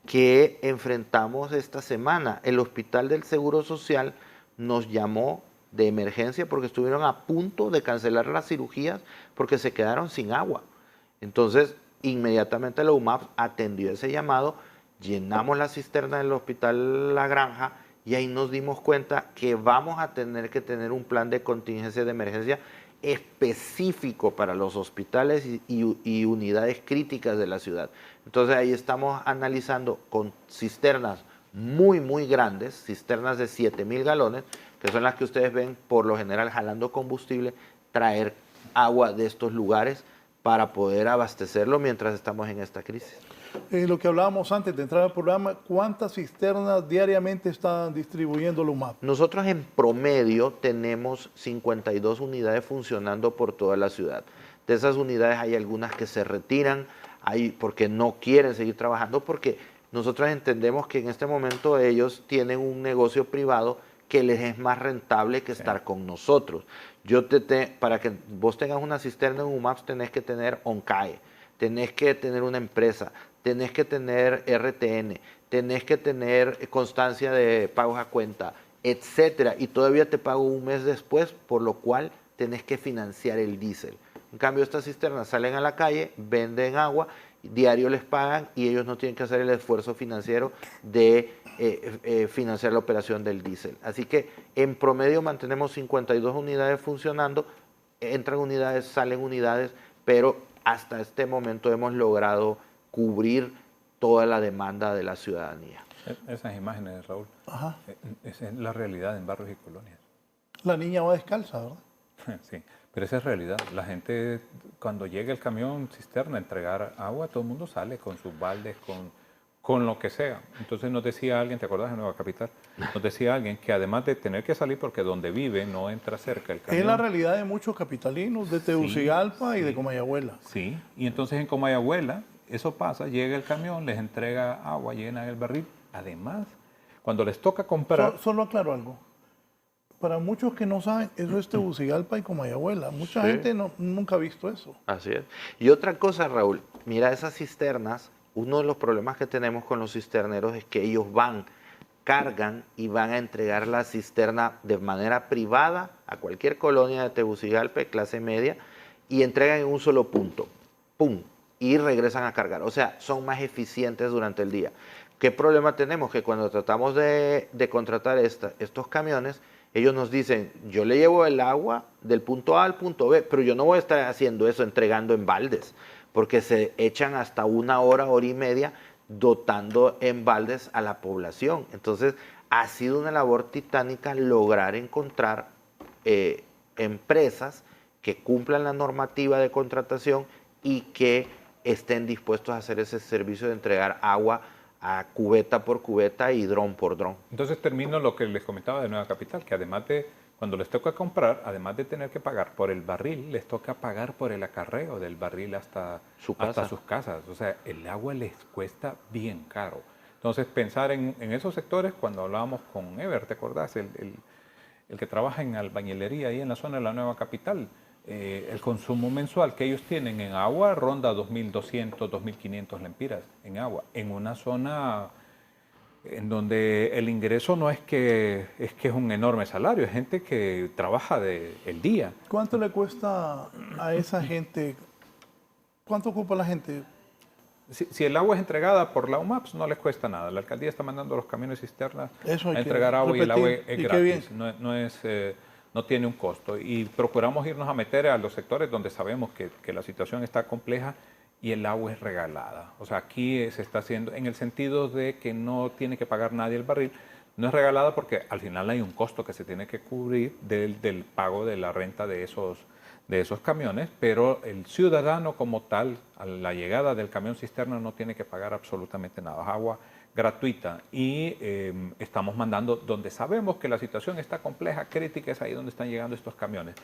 que enfrentamos esta semana. El Hospital del Seguro Social nos llamó de emergencia porque estuvieron a punto de cancelar las cirugías porque se quedaron sin agua. Entonces, inmediatamente la UMAP atendió ese llamado, llenamos la cisterna del Hospital La Granja y ahí nos dimos cuenta que vamos a tener que tener un plan de contingencia de emergencia específico para los hospitales y unidades críticas de la ciudad. Entonces ahí estamos analizando con cisternas muy, muy grandes, cisternas de 7,000 galones, que son las que ustedes ven por lo general jalando combustible, traer agua de estos lugares para poder abastecerlo mientras estamos en esta crisis. Lo que hablábamos antes de entrar al programa, ¿cuántas cisternas diariamente están distribuyendo la UMAP? Nosotros en promedio tenemos 52 unidades funcionando por toda la ciudad. De esas unidades hay algunas que se retiran, porque no quieren seguir trabajando, porque nosotros entendemos que en este momento ellos tienen un negocio privado que les es más rentable que estar con nosotros. Para que vos tengas una cisterna en UMAP tenés que tener ONCAE, tenés que tener una empresa, tenés que tener RTN, tenés que tener constancia de pagos a cuenta, etcétera, y todavía te pago un mes después, por lo cual tenés que financiar el diésel. En cambio, estas cisternas salen a la calle, venden agua, diario les pagan y ellos no tienen que hacer el esfuerzo financiero de financiar la operación del diésel. Así que en promedio mantenemos 52 unidades funcionando, entran unidades, salen unidades, pero hasta este momento hemos logrado cubrir toda la demanda de la ciudadanía. Esas imágenes, Raúl, Ajá. Esa es la realidad en barrios y colonias. La niña va descalza, ¿verdad? Sí, pero esa es realidad. La gente, cuando llega el camión cisterna a entregar agua, todo el mundo sale con sus baldes, con lo que sea. Entonces nos decía alguien, ¿te acordás de Nueva Capital? Nos decía alguien que además de tener que salir porque donde vive no entra cerca el camión. Es la realidad de muchos capitalinos de Tegucigalpa y de Comayagüela. Sí, y entonces en Comayagüela eso pasa, llega el camión, les entrega agua, llena el barril. Además, cuando les toca comprar... Solo aclaro algo. Para muchos que no saben, eso es Tegucigalpa y Comayagüela. Mucha gente nunca ha visto eso. Así es. Y otra cosa, Raúl, mira esas cisternas, uno de los problemas que tenemos con los cisterneros es que ellos van cargan y van a entregar la cisterna de manera privada a cualquier colonia de Tegucigalpa, clase media, y entregan en un solo punto, ¡pum!, y regresan a cargar. O sea, son más eficientes durante el día. ¿Qué problema tenemos? Que cuando tratamos de contratar estos camiones, ellos nos dicen, yo le llevo el agua del punto A al punto B, pero yo no voy a estar haciendo eso entregando en baldes, porque se echan hasta 1 hora, hora y media, dotando en baldes a la población. Entonces, ha sido una labor titánica lograr encontrar empresas que cumplan la normativa de contratación y que estén dispuestos a hacer ese servicio de entregar agua a cubeta por cubeta y dron por dron. Entonces termino lo que les comentaba de Nueva Capital, que además de, cuando les toca comprar, además de tener que pagar por el barril, les toca pagar por el acarreo del barril hasta sus casas. O sea, el agua les cuesta bien caro. Entonces pensar en esos sectores, cuando hablábamos con Ever, ¿te acordás? El que trabaja en albañilería ahí en la zona de la Nueva Capital, el consumo mensual que ellos tienen en agua ronda 2.200, 2.500 lempiras en agua, en una zona en donde el ingreso no es que es un enorme salario, es gente que trabaja el día. ¿Cuánto le cuesta a esa gente? ¿Cuánto ocupa la gente? Si el agua es entregada por la UMAPS, no les cuesta nada. La alcaldía está mandando los camiones cisternas a entregar agua, y el agua es gratis. No tiene un costo, y procuramos irnos a meter a los sectores donde sabemos que la situación está compleja y el agua es regalada. O sea, aquí se está haciendo en el sentido de que no tiene que pagar nadie el barril. No es regalada porque al final hay un costo que se tiene que cubrir del pago de la renta de esos camiones, pero el ciudadano como tal, a la llegada del camión cisterna, no tiene que pagar absolutamente nada. Es agua gratuita, y estamos mandando donde sabemos que la situación está compleja, crítica, es ahí donde están llegando estos camiones.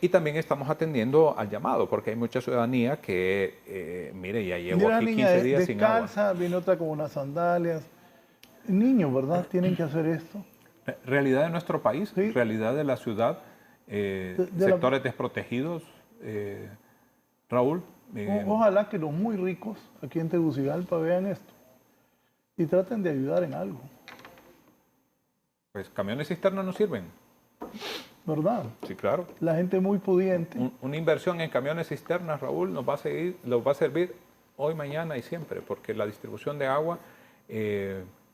Y también estamos atendiendo al llamado, porque hay mucha ciudadanía que, mire, ya llevo aquí 15 días sin agua. Descalza, viene otra con unas sandalias. Niños, ¿verdad? Tienen que hacer esto. Realidad de nuestro país, sí. Realidad de la ciudad, sectores desprotegidos, Raúl. Ojalá que los muy ricos aquí en Tegucigalpa vean esto y traten de ayudar en algo. Pues camiones cisternas no sirven. ¿Verdad? Sí, claro. La gente muy pudiente. Una inversión en camiones cisternas, Raúl, nos va a servir hoy, mañana y siempre, porque la distribución de agua,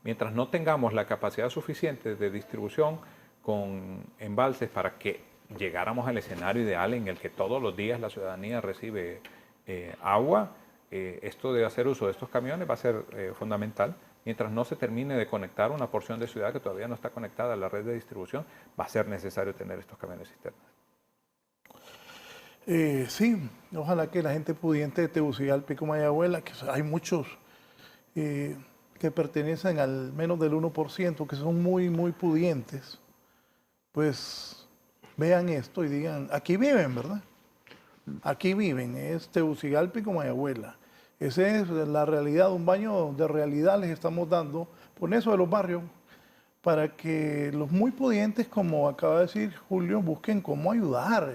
mientras no tengamos la capacidad suficiente de distribución con embalses para que llegáramos al escenario ideal en el que todos los días la ciudadanía recibe agua, esto de hacer uso de estos camiones va a ser fundamental. Mientras no se termine de conectar una porción de ciudad que todavía no está conectada a la red de distribución, va a ser necesario tener estos camiones cisternas. Sí, ojalá que la gente pudiente de Tegucigalpa y Comayagüela, que hay muchos que pertenecen al menos del 1%, que son muy, muy pudientes, pues vean esto y digan, aquí viven, ¿verdad? Aquí viven, es Tegucigalpa y Comayagüela. Esa es la realidad, un baño de realidad les estamos dando, por eso de los barrios, para que los muy pudientes, como acaba de decir Julio, busquen cómo ayudar.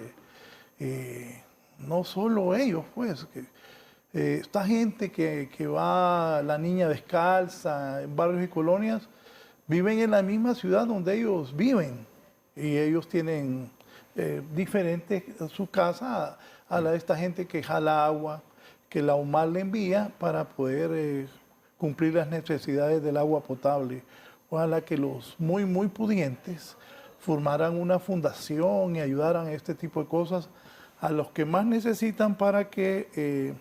No solo ellos, pues, esta gente que va, la niña descalza, en barrios y colonias, viven en la misma ciudad donde ellos viven, y ellos tienen diferente su casa a la de esta gente que jala agua, que la UMAL le envía para poder cumplir las necesidades del agua potable. Ojalá que los muy, muy pudientes formaran una fundación y ayudaran a este tipo de cosas a los que más necesitan, para que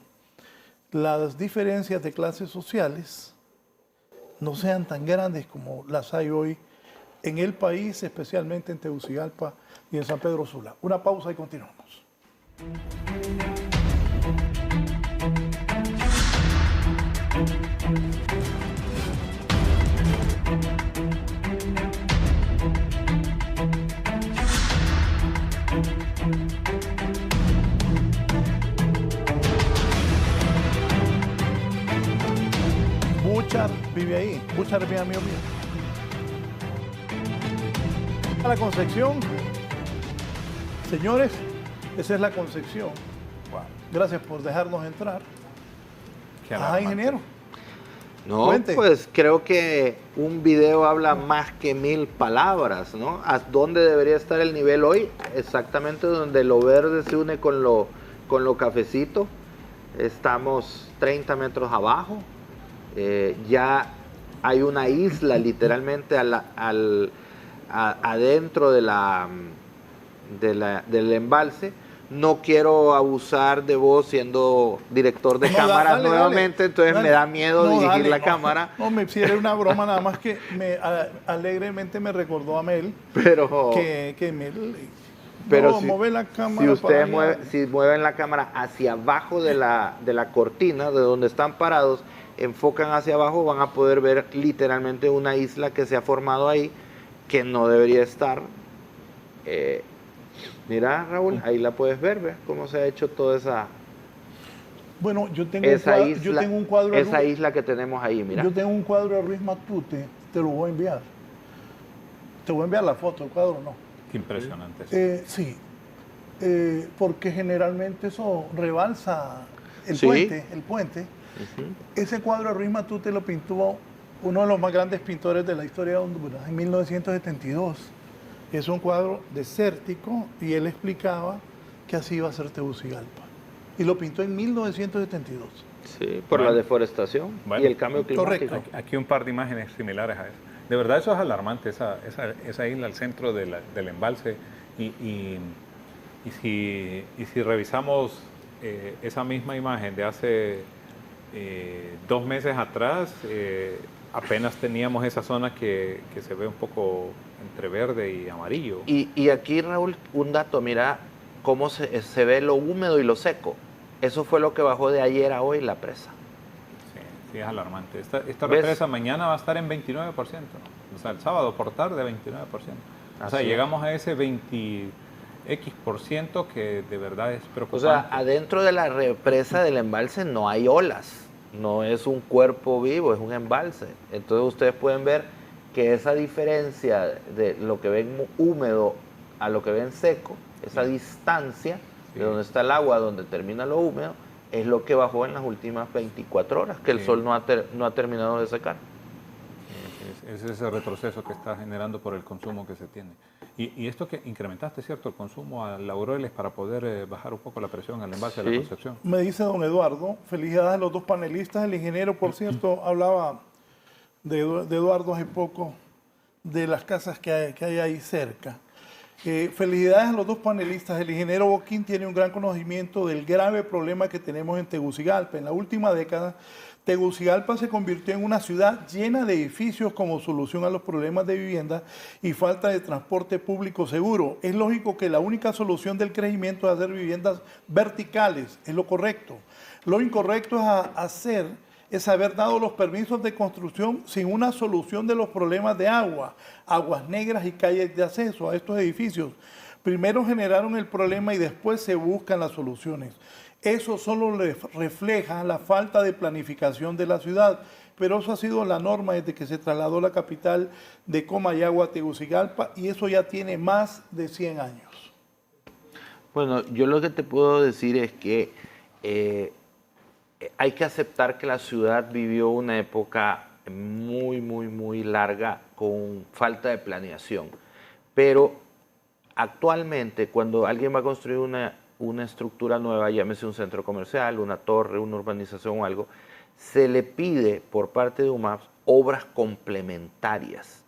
las diferencias de clases sociales no sean tan grandes como las hay hoy en el país, especialmente en Tegucigalpa y en San Pedro Sula. Una pausa y continuamos. Buchar vive ahí, Buchar es bien amigo mío. A la Concepción, señores, esa es la Concepción. Wow. Gracias por dejarnos entrar. Ajá, ingeniero. No, Cuente. pues creo que un video habla más que 1000 palabras, ¿no? ¿A dónde debería estar el nivel hoy? Exactamente donde lo verde se une con lo cafecito. Estamos 30 metros abajo. Ya hay una isla literalmente adentro del embalse. No quiero abusar de vos siendo director de cámaras dale, nuevamente, dale, entonces dale. me da miedo dirigir dale, la cámara. No, si era una broma, nada más que alegremente me recordó a Mel Pero, que Mel. pero mueve la cámara. si ustedes para allá. si mueven la cámara hacia abajo de la cortina, de donde están parados, enfocan hacia abajo, van a poder ver literalmente una isla que se ha formado ahí, que no debería estar. Mira, Raúl, ahí la puedes ver, ¿ves? Cómo se ha hecho toda esa... Bueno, yo tengo un cuadro. Esa isla que tenemos ahí, mira. Yo tengo un cuadro de Ruiz Matute, te lo voy a enviar. Te voy a enviar la foto, el cuadro no. Qué impresionante. Sí, porque generalmente eso rebalsa el Sí. puente. Uh-huh. Ese cuadro de Ruiz Matute lo pintó uno de los más grandes pintores de la historia de Honduras en 1972. Es un cuadro desértico y él explicaba que así iba a ser Tegucigalpa. Y lo pintó en 1972. Sí, por la deforestación y el cambio climático. Correcto. Aquí un par de imágenes similares a eso. De verdad eso es alarmante, esa isla al centro del embalse. Y si revisamos esa misma imagen de hace 2 meses atrás, apenas teníamos esa zona que se ve un poco entre verde y amarillo. Y aquí, Raúl, un dato, mira cómo se ve lo húmedo y lo seco. Eso fue lo que bajó de ayer a hoy la presa. Sí, es alarmante. Esta represa mañana va a estar en 29%. O sea, el sábado por tarde 29%. O sea, llegamos a ese 20x% que de verdad es preocupante. O sea, adentro de la represa del embalse no hay olas. No es un cuerpo vivo, es un embalse. Entonces ustedes pueden ver que esa diferencia de lo que ven húmedo a lo que ven seco, esa distancia de donde está el agua, donde termina lo húmedo, es lo que bajó en las últimas 24 horas, que el sol no ha terminado de secar. Es ese retroceso que está generando por el consumo que se tiene. Y esto que incrementaste, ¿cierto? El consumo a Laureles para poder bajar un poco la presión al embalse de la Concepción. Me dice don Eduardo, felicidades a los dos panelistas. El ingeniero, por cierto, hablaba de Eduardo hace poco, de las casas que hay ahí cerca. Felicidades a los dos panelistas. El ingeniero Boquín tiene un gran conocimiento del grave problema que tenemos en Tegucigalpa. En la última década, Tegucigalpa se convirtió en una ciudad llena de edificios como solución a los problemas de vivienda y falta de transporte público seguro. Es lógico que la única solución del crecimiento es hacer viviendas verticales, es lo correcto. Lo incorrecto es haber dado los permisos de construcción sin una solución de los problemas de agua, aguas negras y calles de acceso a estos edificios. Primero generaron el problema y después se buscan las soluciones. Eso solo refleja la falta de planificación de la ciudad, pero eso ha sido la norma desde que se trasladó la capital de Comayagua a Tegucigalpa y eso ya tiene más de 100 años. Bueno, yo lo que te puedo decir es que hay que aceptar que la ciudad vivió una época muy larga con falta de planeación. Pero actualmente, cuando alguien va a construir una estructura nueva, llámese un centro comercial, una torre, una urbanización o algo, se le pide por parte de UMAPS obras complementarias.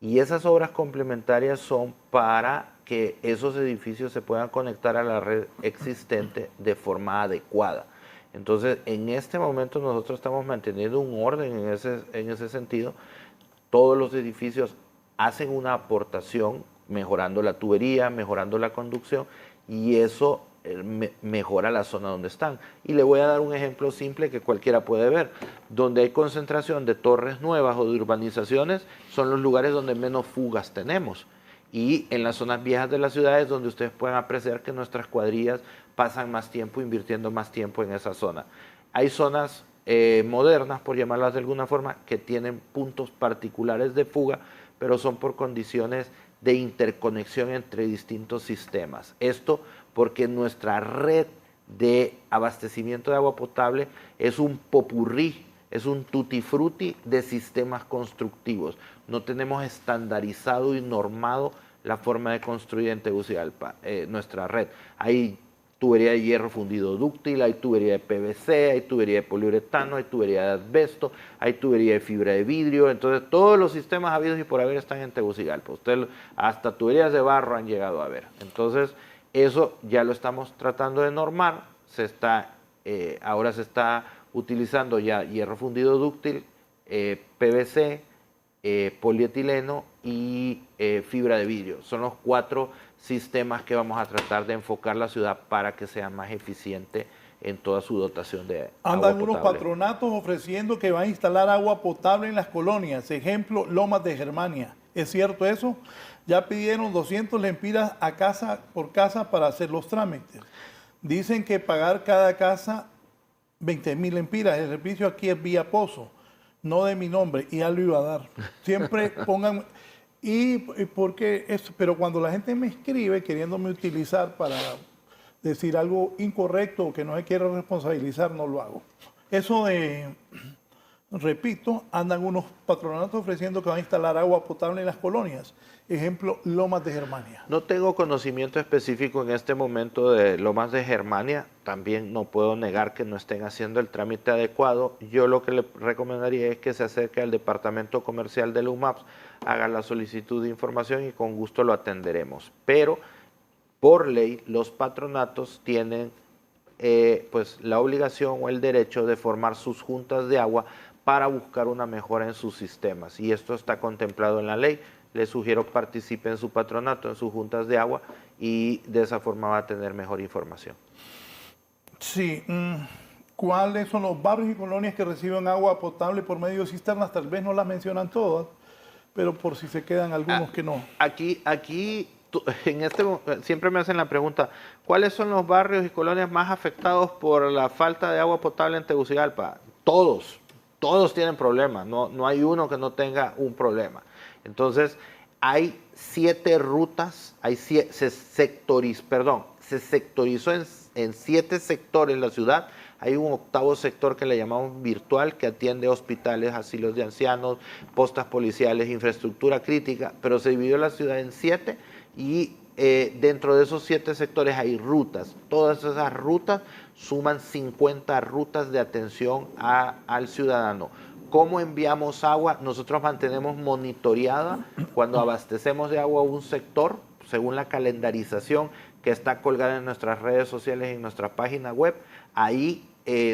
Y esas obras complementarias son para que esos edificios se puedan conectar a la red existente de forma adecuada. Entonces, en este momento nosotros estamos manteniendo un orden en ese sentido. Todos los edificios hacen una aportación mejorando la tubería, mejorando la conducción y eso mejora la zona donde están. Y le voy a dar un ejemplo simple que cualquiera puede ver. Donde hay concentración de torres nuevas o de urbanizaciones son los lugares donde menos fugas tenemos. Y en las zonas viejas de las ciudades donde ustedes pueden apreciar que nuestras cuadrillas pasan más tiempo invirtiendo más tiempo en esa zona. Hay zonas modernas, por llamarlas de alguna forma, que tienen puntos particulares de fuga, pero son por condiciones de interconexión entre distintos sistemas. Esto porque nuestra red de abastecimiento de agua potable es un popurrí es un tutti frutti de sistemas constructivos. No tenemos estandarizado y normado la forma de construir en Tegucigalpa nuestra red. Hay tubería de hierro fundido dúctil, hay tubería de PVC, hay tubería de poliuretano, hay tubería de asbesto, hay tubería de fibra de vidrio. Entonces todos los sistemas habidos y por haber están en Tegucigalpa. Ustedes hasta tuberías de barro han llegado a ver. Entonces eso ya lo estamos tratando de normar. Ahora se está utilizando ya hierro fundido dúctil, PVC, polietileno y fibra de vidrio. Son los 4 sistemas que vamos a tratar de enfocar la ciudad para que sea más eficiente en toda su dotación de agua potable. Andan unos patronatos ofreciendo que van a instalar agua potable en las colonias. Ejemplo, Lomas de Germania. ¿Es cierto eso? Ya pidieron 200 lempiras a casa por casa para hacer los trámites. Dicen que pagar cada casa 20.000 lempiras. El servicio aquí es vía pozo, no de mi nombre, y ya lo iba a dar. Siempre pongan... pero cuando la gente me escribe queriéndome utilizar para decir algo incorrecto o que no se quiere responsabilizar, no lo hago. Eso de, repito, andan unos patronatos ofreciendo que van a instalar agua potable en las colonias. Ejemplo, Lomas de Germania. No tengo conocimiento específico en este momento de Lomas de Germania. También no puedo negar que no estén haciendo el trámite adecuado. Yo lo que le recomendaría es que se acerque al departamento comercial de LUMAPS, haga la solicitud de información y con gusto lo atenderemos. Pero por ley los patronatos tienen pues la obligación o el derecho de formar sus juntas de agua para buscar una mejora en sus sistemas, y esto está contemplado en la ley. Les sugiero participe en su patronato, en sus juntas de agua, y de esa forma va a tener mejor información. Sí. ¿Cuáles son los barrios y colonias que reciben agua potable por medio de cisternas? Tal vez no las mencionan todas, pero por si se quedan algunos que no. Aquí siempre me hacen la pregunta, ¿cuáles son los barrios y colonias más afectados por la falta de agua potable en Tegucigalpa? Todos tienen problemas, no hay uno que no tenga un problema. Entonces, hay 7 rutas, se sectorizó en 7 sectores la ciudad. Hay un 8º sector que le llamamos virtual, que atiende hospitales, asilos de ancianos, postas policiales, infraestructura crítica, pero se dividió la ciudad en 7 y dentro de esos 7 sectores hay rutas. Todas esas rutas suman 50 rutas de atención al ciudadano. ¿Cómo enviamos agua? Nosotros mantenemos monitoreada cuando abastecemos de agua a un sector, según la calendarización que está colgada en nuestras redes sociales y en nuestra página web. Ahí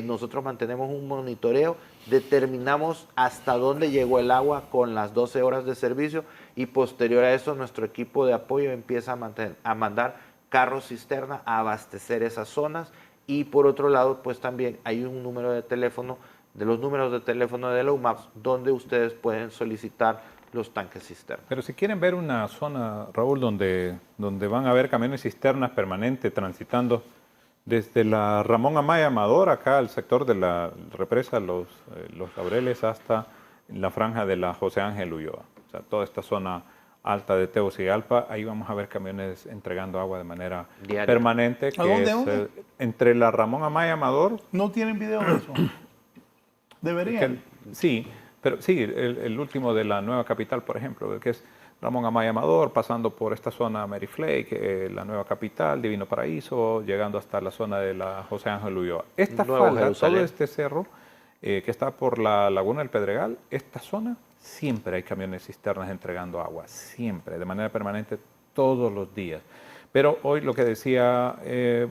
nosotros mantenemos un monitoreo, determinamos hasta dónde llegó el agua con las 12 horas de servicio, y posterior a eso nuestro equipo de apoyo empieza a mandar carros cisterna a abastecer esas zonas. Y por otro lado, pues también hay un número de teléfono, de los números de teléfono de LUMAPS, donde ustedes pueden solicitar los tanques cisterna. Pero si quieren ver una zona, Raúl, donde van a haber camiones cisternas permanentes transitando desde la Ramón Amaya Amador, acá al sector de la represa Los Laureles, hasta la franja de la José Ángel Ulloa. O sea, toda esta zona alta de Tegucigalpa, ahí vamos a ver camiones entregando agua de manera diaria, permanente. ¿A dónde? Entre la Ramón Amaya Amador. ¿No tienen video de eso? Deberían. Sí, pero sí, el último de la nueva capital, por ejemplo, que es Ramón Amaya Amador, pasando por esta zona Mary Flake, la nueva capital, Divino Paraíso, llegando hasta la zona de la José Ángel Ulloa. Esta falda, todo este cerro que está por la Laguna del Pedregal, esta zona, siempre hay camiones cisternas entregando agua, siempre, de manera permanente, todos los días. Pero hoy lo que decía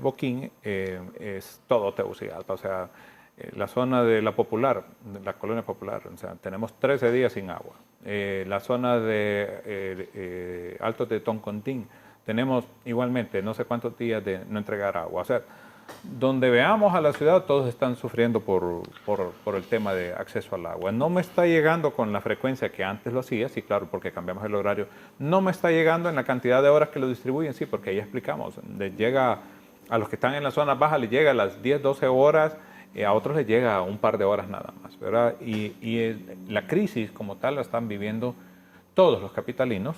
Boquín es todo Tegucigalpa, o sea, la zona de la Popular, la Colonia Popular, o sea, tenemos 13 días sin agua. La zona de Altos de Toncontín, tenemos igualmente no sé cuántos días de no entregar agua. O sea, donde veamos a la ciudad, todos están sufriendo por el tema de acceso al agua. No me está llegando con la frecuencia que antes lo hacía, sí, claro, porque cambiamos el horario. No me está llegando en la cantidad de horas que lo distribuyen, sí, porque ahí explicamos. Les llega a los que están en la zona baja, les llega a las 10, 12 horas, a otros les llega un par de horas nada más, ¿verdad? Y la crisis como tal la están viviendo todos los capitalinos,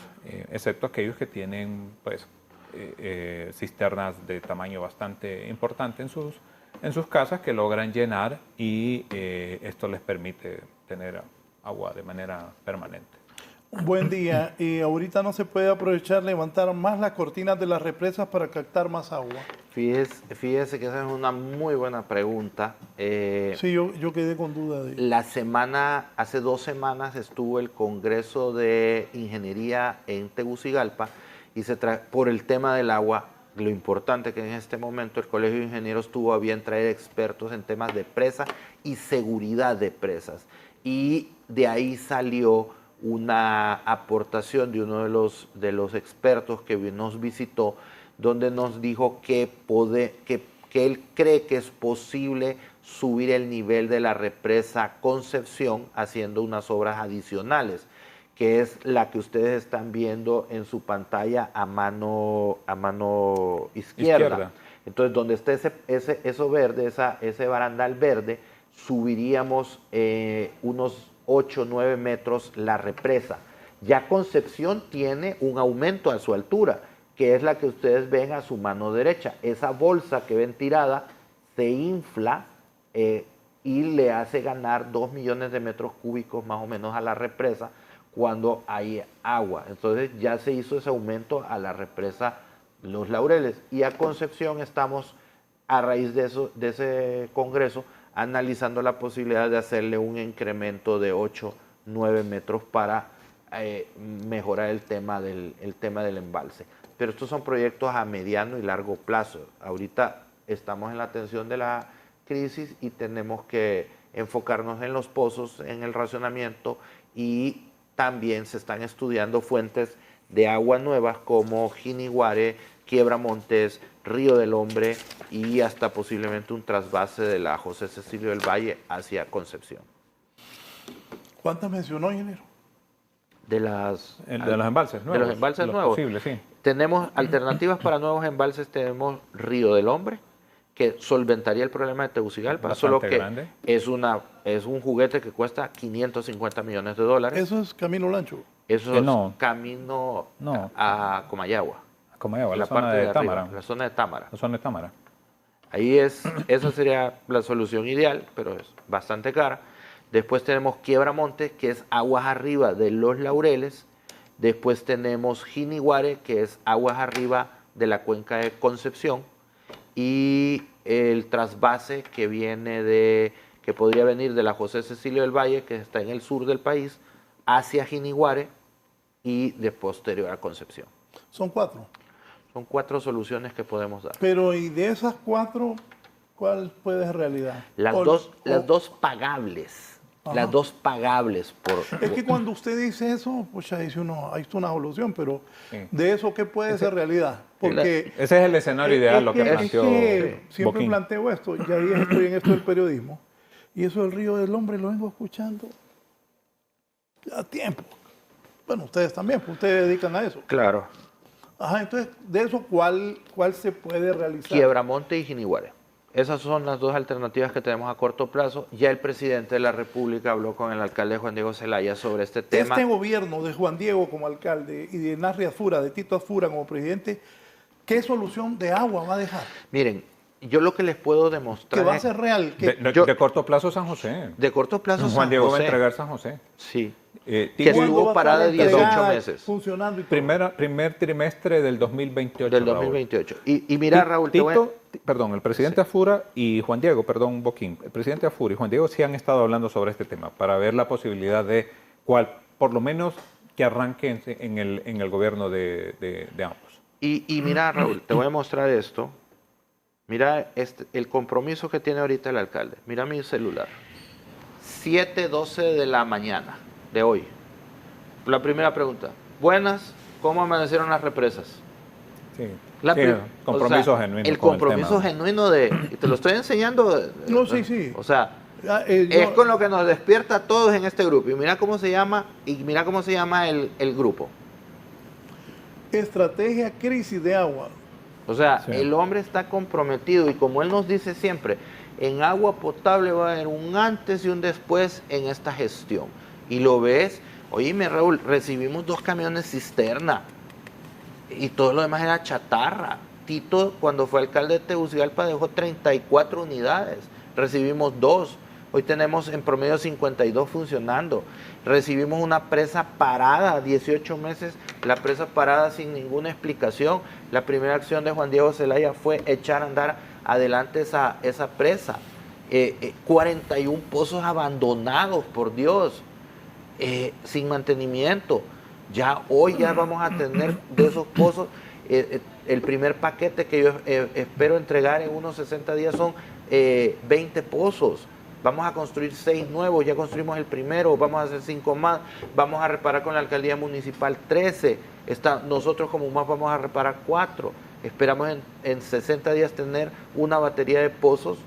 excepto aquellos que tienen pues, cisternas de tamaño bastante importante en sus en sus casas que logran llenar y esto les permite tener agua de manera permanente. Buen día. Y ahorita no se puede aprovechar levantar más las cortinas de las represas para captar más agua. Fíjese que esa es una muy buena pregunta. Sí, yo quedé con duda de Hace 2 semanas estuvo el Congreso de Ingeniería en Tegucigalpa y por el tema del agua, lo importante que en este momento el Colegio de Ingenieros tuvo a bien traer expertos en temas de presa y seguridad de presas. Y de ahí salió una aportación de uno de los expertos que nos visitó, donde nos dijo que él cree que es posible subir el nivel de la represa Concepción haciendo unas obras adicionales, que es la que ustedes están viendo en su pantalla a mano izquierda. Entonces, donde está eso verde, ese barandal verde, subiríamos unos 8 o 9 metros la represa. Ya Concepción tiene un aumento a su altura, que es la que ustedes ven a su mano derecha. Esa bolsa que ven tirada se infla y le hace ganar 2 millones de metros cúbicos más o menos a la represa cuando hay agua. Entonces ya se hizo ese aumento a la represa Los Laureles. Y a Concepción estamos, a raíz de ese congreso, analizando la posibilidad de hacerle un incremento de 8, 9 metros para mejorar el tema del embalse. Pero estos son proyectos a mediano y largo plazo. Ahorita estamos en la atención de la crisis y tenemos que enfocarnos en los pozos, en el racionamiento, y también se están estudiando fuentes de agua nuevas como Jiniguare, Quiebramontes, Río del Hombre y hasta posiblemente un trasvase de la José Cecilio del Valle hacia Concepción. ¿Cuántas mencionó, ingeniero? De los embalses nuevos. De los embalses nuevos. Posible, sí. Tenemos alternativas para nuevos embalses. Tenemos Río del Hombre, que solventaría el problema de Tegucigalpa, Bastante solo que grande. es un juguete que cuesta $550 millones. Eso es Camino Lancho. Eso es no. camino No. a Comayagua. Como la La zona parte de de arriba, Támara. la zona de Támara. La zona de Támara. Ahí esa sería la solución ideal, pero es bastante cara. Después tenemos Quiebramonte, que es aguas arriba de Los Laureles. Después tenemos Jiniguare, que es aguas arriba de la cuenca de Concepción. Y el trasvase que podría venir de la José Cecilio del Valle, que está en el sur del país, hacia Jiniguare y de posterior a Concepción. Son 4. Son 4 soluciones que podemos dar. Pero, ¿y de esas 4, cuál puede ser realidad? Las dos pagables. Ajá. Las dos pagables. Es que cuando usted dice eso, pues ya dice uno, hay una solución, pero Sí. de eso, ¿qué puede ser realidad? Porque Ese es el escenario ideal, lo que planteó siempre Boquín. planteo esto, ya estoy en esto del periodismo, y eso del Río del Hombre lo vengo escuchando ya a tiempo. Bueno, ustedes también, pues ustedes se dedican a eso. Claro. Ajá, entonces, de eso, ¿cuál se puede realizar? Quiebramonte y Jiniguare. Esas son las dos alternativas que tenemos a corto plazo. Ya el presidente de la República habló con el alcalde Juan Diego Zelaya sobre este tema. Este gobierno de Juan Diego como alcalde y de Narri Azfura, de Tito Azfura como presidente, ¿qué solución de agua va a dejar? Miren, yo lo que les puedo demostrar Que va a ser real. Que De corto plazo San José. de corto plazo Juan San Diego va a José. entregar San José. Sí. Tito, Que ¿Cuándo estuvo va a parada estar de 18 entregada, meses. funcionando y todo? primer trimestre del 2028. Del Raúl. 2028. Y mira, Raúl, el presidente Azfura y Juan Diego, Boquín, el presidente Azfura y Juan Diego sí han estado hablando sobre este tema para ver la posibilidad de por lo menos que arranque en el gobierno de ambos. Y mira, Raúl, te voy a mostrar esto. Mira el compromiso que tiene ahorita el alcalde. Mira mi celular. 7:12 de la mañana de hoy. La primera pregunta. Buenas, ¿cómo amanecieron las represas? Sí. Compromiso genuino. El con compromiso tema. genuino y te lo estoy enseñando. No, sí. O sea, Es es con lo que nos despierta a todos en este grupo. Y mira cómo se llama, el grupo. Estrategia crisis de agua. O sea, Sí. el hombre está comprometido y como él nos dice siempre, en agua potable va a haber un antes y un después en esta gestión. Y lo ves, oíme Raúl, recibimos 2 camiones cisterna y todo lo demás era chatarra. Tito, cuando fue alcalde de Tegucigalpa, dejó 34 unidades, recibimos 2. Hoy tenemos en promedio 52 funcionando. Recibimos una presa parada, 18 meses, la presa parada sin ninguna explicación. La primera acción de Juan Diego Zelaya fue echar a andar adelante esa presa. 41 pozos abandonados, por Dios, sin mantenimiento. Ya hoy ya vamos a tener de esos pozos, el primer paquete que yo espero entregar en unos 60 días son 20 pozos. Vamos a construir 6 nuevos, ya construimos el primero, vamos a hacer 5 más, vamos a reparar con la alcaldía municipal 13, nosotros como UMAP vamos a reparar 4. Esperamos en 60 días tener una batería de pozos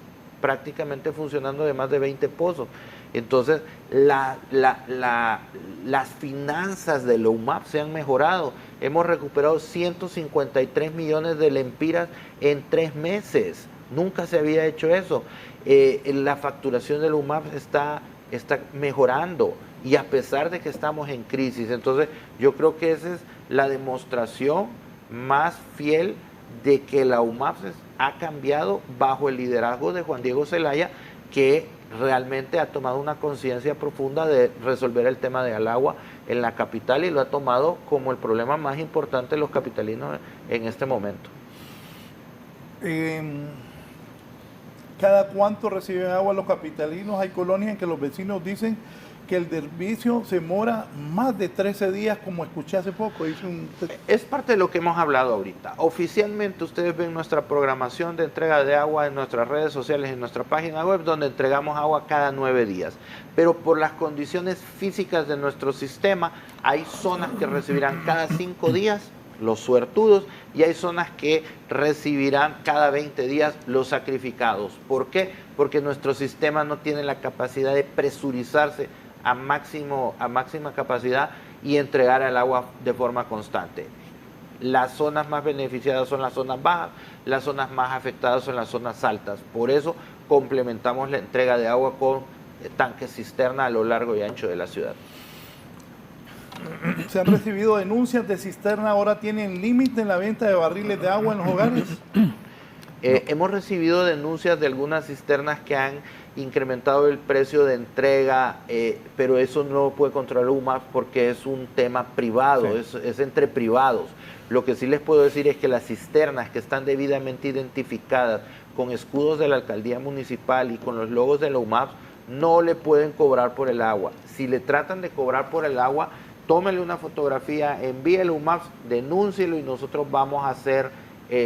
prácticamente funcionando de más de 20 pozos. Entonces, las finanzas de la UMAP se han mejorado. Hemos recuperado 153 millones de lempiras en 3 meses. Nunca se había hecho eso. La facturación de la UMAP está mejorando, y a pesar de que estamos en crisis. Entonces, yo creo que esa es la demostración más fiel de que la UMAP ha cambiado bajo el liderazgo de Juan Diego Zelaya, que realmente ha tomado una conciencia profunda de resolver el tema del agua en la capital, y lo ha tomado como el problema más importante de los capitalinos en este momento. ¿Cada cuánto reciben agua los capitalinos? Hay colonias en que los vecinos dicen que el servicio se demora más de 13 días, como escuché hace poco. Es parte de lo que hemos hablado ahorita. Oficialmente ustedes ven nuestra programación de entrega de agua en nuestras redes sociales, en nuestra página web, donde entregamos agua cada 9 días. Pero por las condiciones físicas de nuestro sistema, hay zonas que recibirán cada 5 días, los suertudos, y hay zonas que recibirán cada 20 días, los sacrificados. ¿Por qué? Porque nuestro sistema no tiene la capacidad de presurizarse a máxima capacidad y entregar el agua de forma constante. Las zonas más beneficiadas son las zonas bajas, las zonas más afectadas son las zonas altas. Por eso complementamos la entrega de agua con tanques cisterna a lo largo y ancho de la ciudad. ¿Se han recibido denuncias de cisterna? ¿Ahora tienen límite en la venta de barriles de agua en los hogares? Hemos recibido denuncias de algunas cisternas que han incrementado el precio de entrega, pero eso no lo puede controlar UMAP porque es un tema privado, sí. es entre privados. Lo que sí les puedo decir es que las cisternas que están debidamente identificadas con escudos de la alcaldía municipal y con los logos de la UMAP no le pueden cobrar por el agua. Si le tratan de cobrar por el agua, tómele una fotografía, envíele UMAP, denúncielo, y nosotros vamos a hacer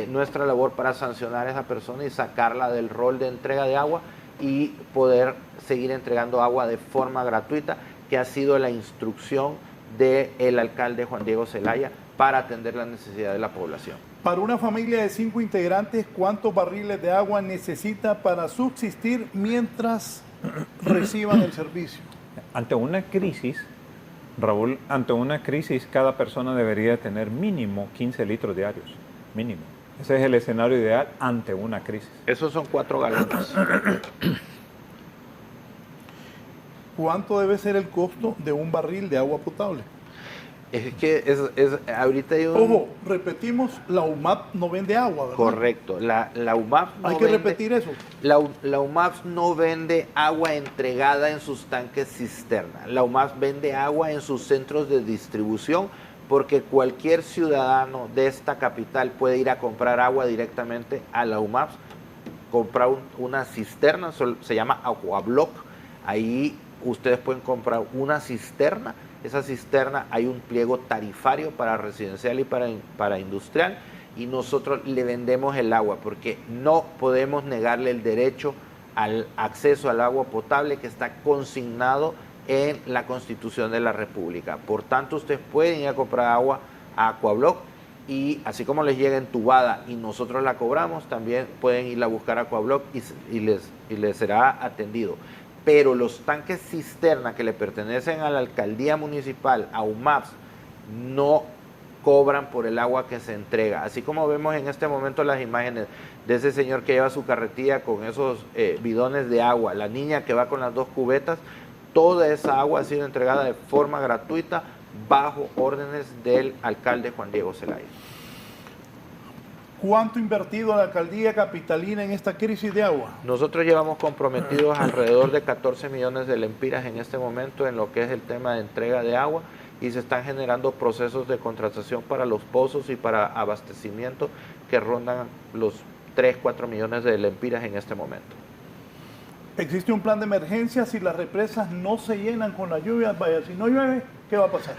nuestra labor para sancionar a esa persona y sacarla del rol de entrega de agua y poder seguir entregando agua de forma gratuita, que ha sido la instrucción del alcalde Juan Diego Zelaya para atender la necesidad de la población. Para una familia de 5 integrantes, ¿cuántos barriles de agua necesita para subsistir mientras reciban el servicio? Ante una crisis, Raúl, cada persona debería tener mínimo 15 litros diarios, mínimo. Ese es el escenario ideal ante una crisis. Esos son 4 galones. ¿Cuánto debe ser el costo de un barril de agua potable? Es que ahorita hay un... Ojo, repetimos, la UMAP no vende agua, ¿verdad? Correcto, la UMAP no Hay que repetir eso. La UMAP no vende agua entregada en sus tanques cisterna. La UMAP vende agua en sus centros de distribución, porque cualquier ciudadano de esta capital puede ir a comprar agua directamente a la UMAP, comprar una cisterna, se llama Aquablock. Ahí ustedes pueden comprar una cisterna. Esa cisterna, hay un pliego tarifario para residencial y para industrial, y nosotros le vendemos el agua, porque no podemos negarle el derecho al acceso al agua potable que está consignado en la Constitución de la República. Por tanto, ustedes pueden ir a comprar agua a Aquablock, y así como les llega entubada y nosotros la cobramos, también pueden ir a buscar a Aquablock y les será atendido. Pero los tanques cisterna que le pertenecen a la alcaldía municipal, a UMAPS, no cobran por el agua que se entrega. Así como vemos en este momento las imágenes de ese señor que lleva su carretilla con esos bidones de agua, la niña que va con las 2 cubetas, toda esa agua ha sido entregada de forma gratuita bajo órdenes del alcalde Juan Diego Zelaya. ¿Cuánto ha invertido la alcaldía capitalina en esta crisis de agua? Nosotros llevamos comprometidos alrededor de 14 millones de lempiras en este momento en lo que es el tema de entrega de agua y se están generando procesos de contratación para los pozos y para abastecimiento que rondan los 3, 4 millones de lempiras en este momento. ¿Existe un plan de emergencia si las represas no se llenan con la lluvia? Vaya, si no llueve, ¿qué va a pasar?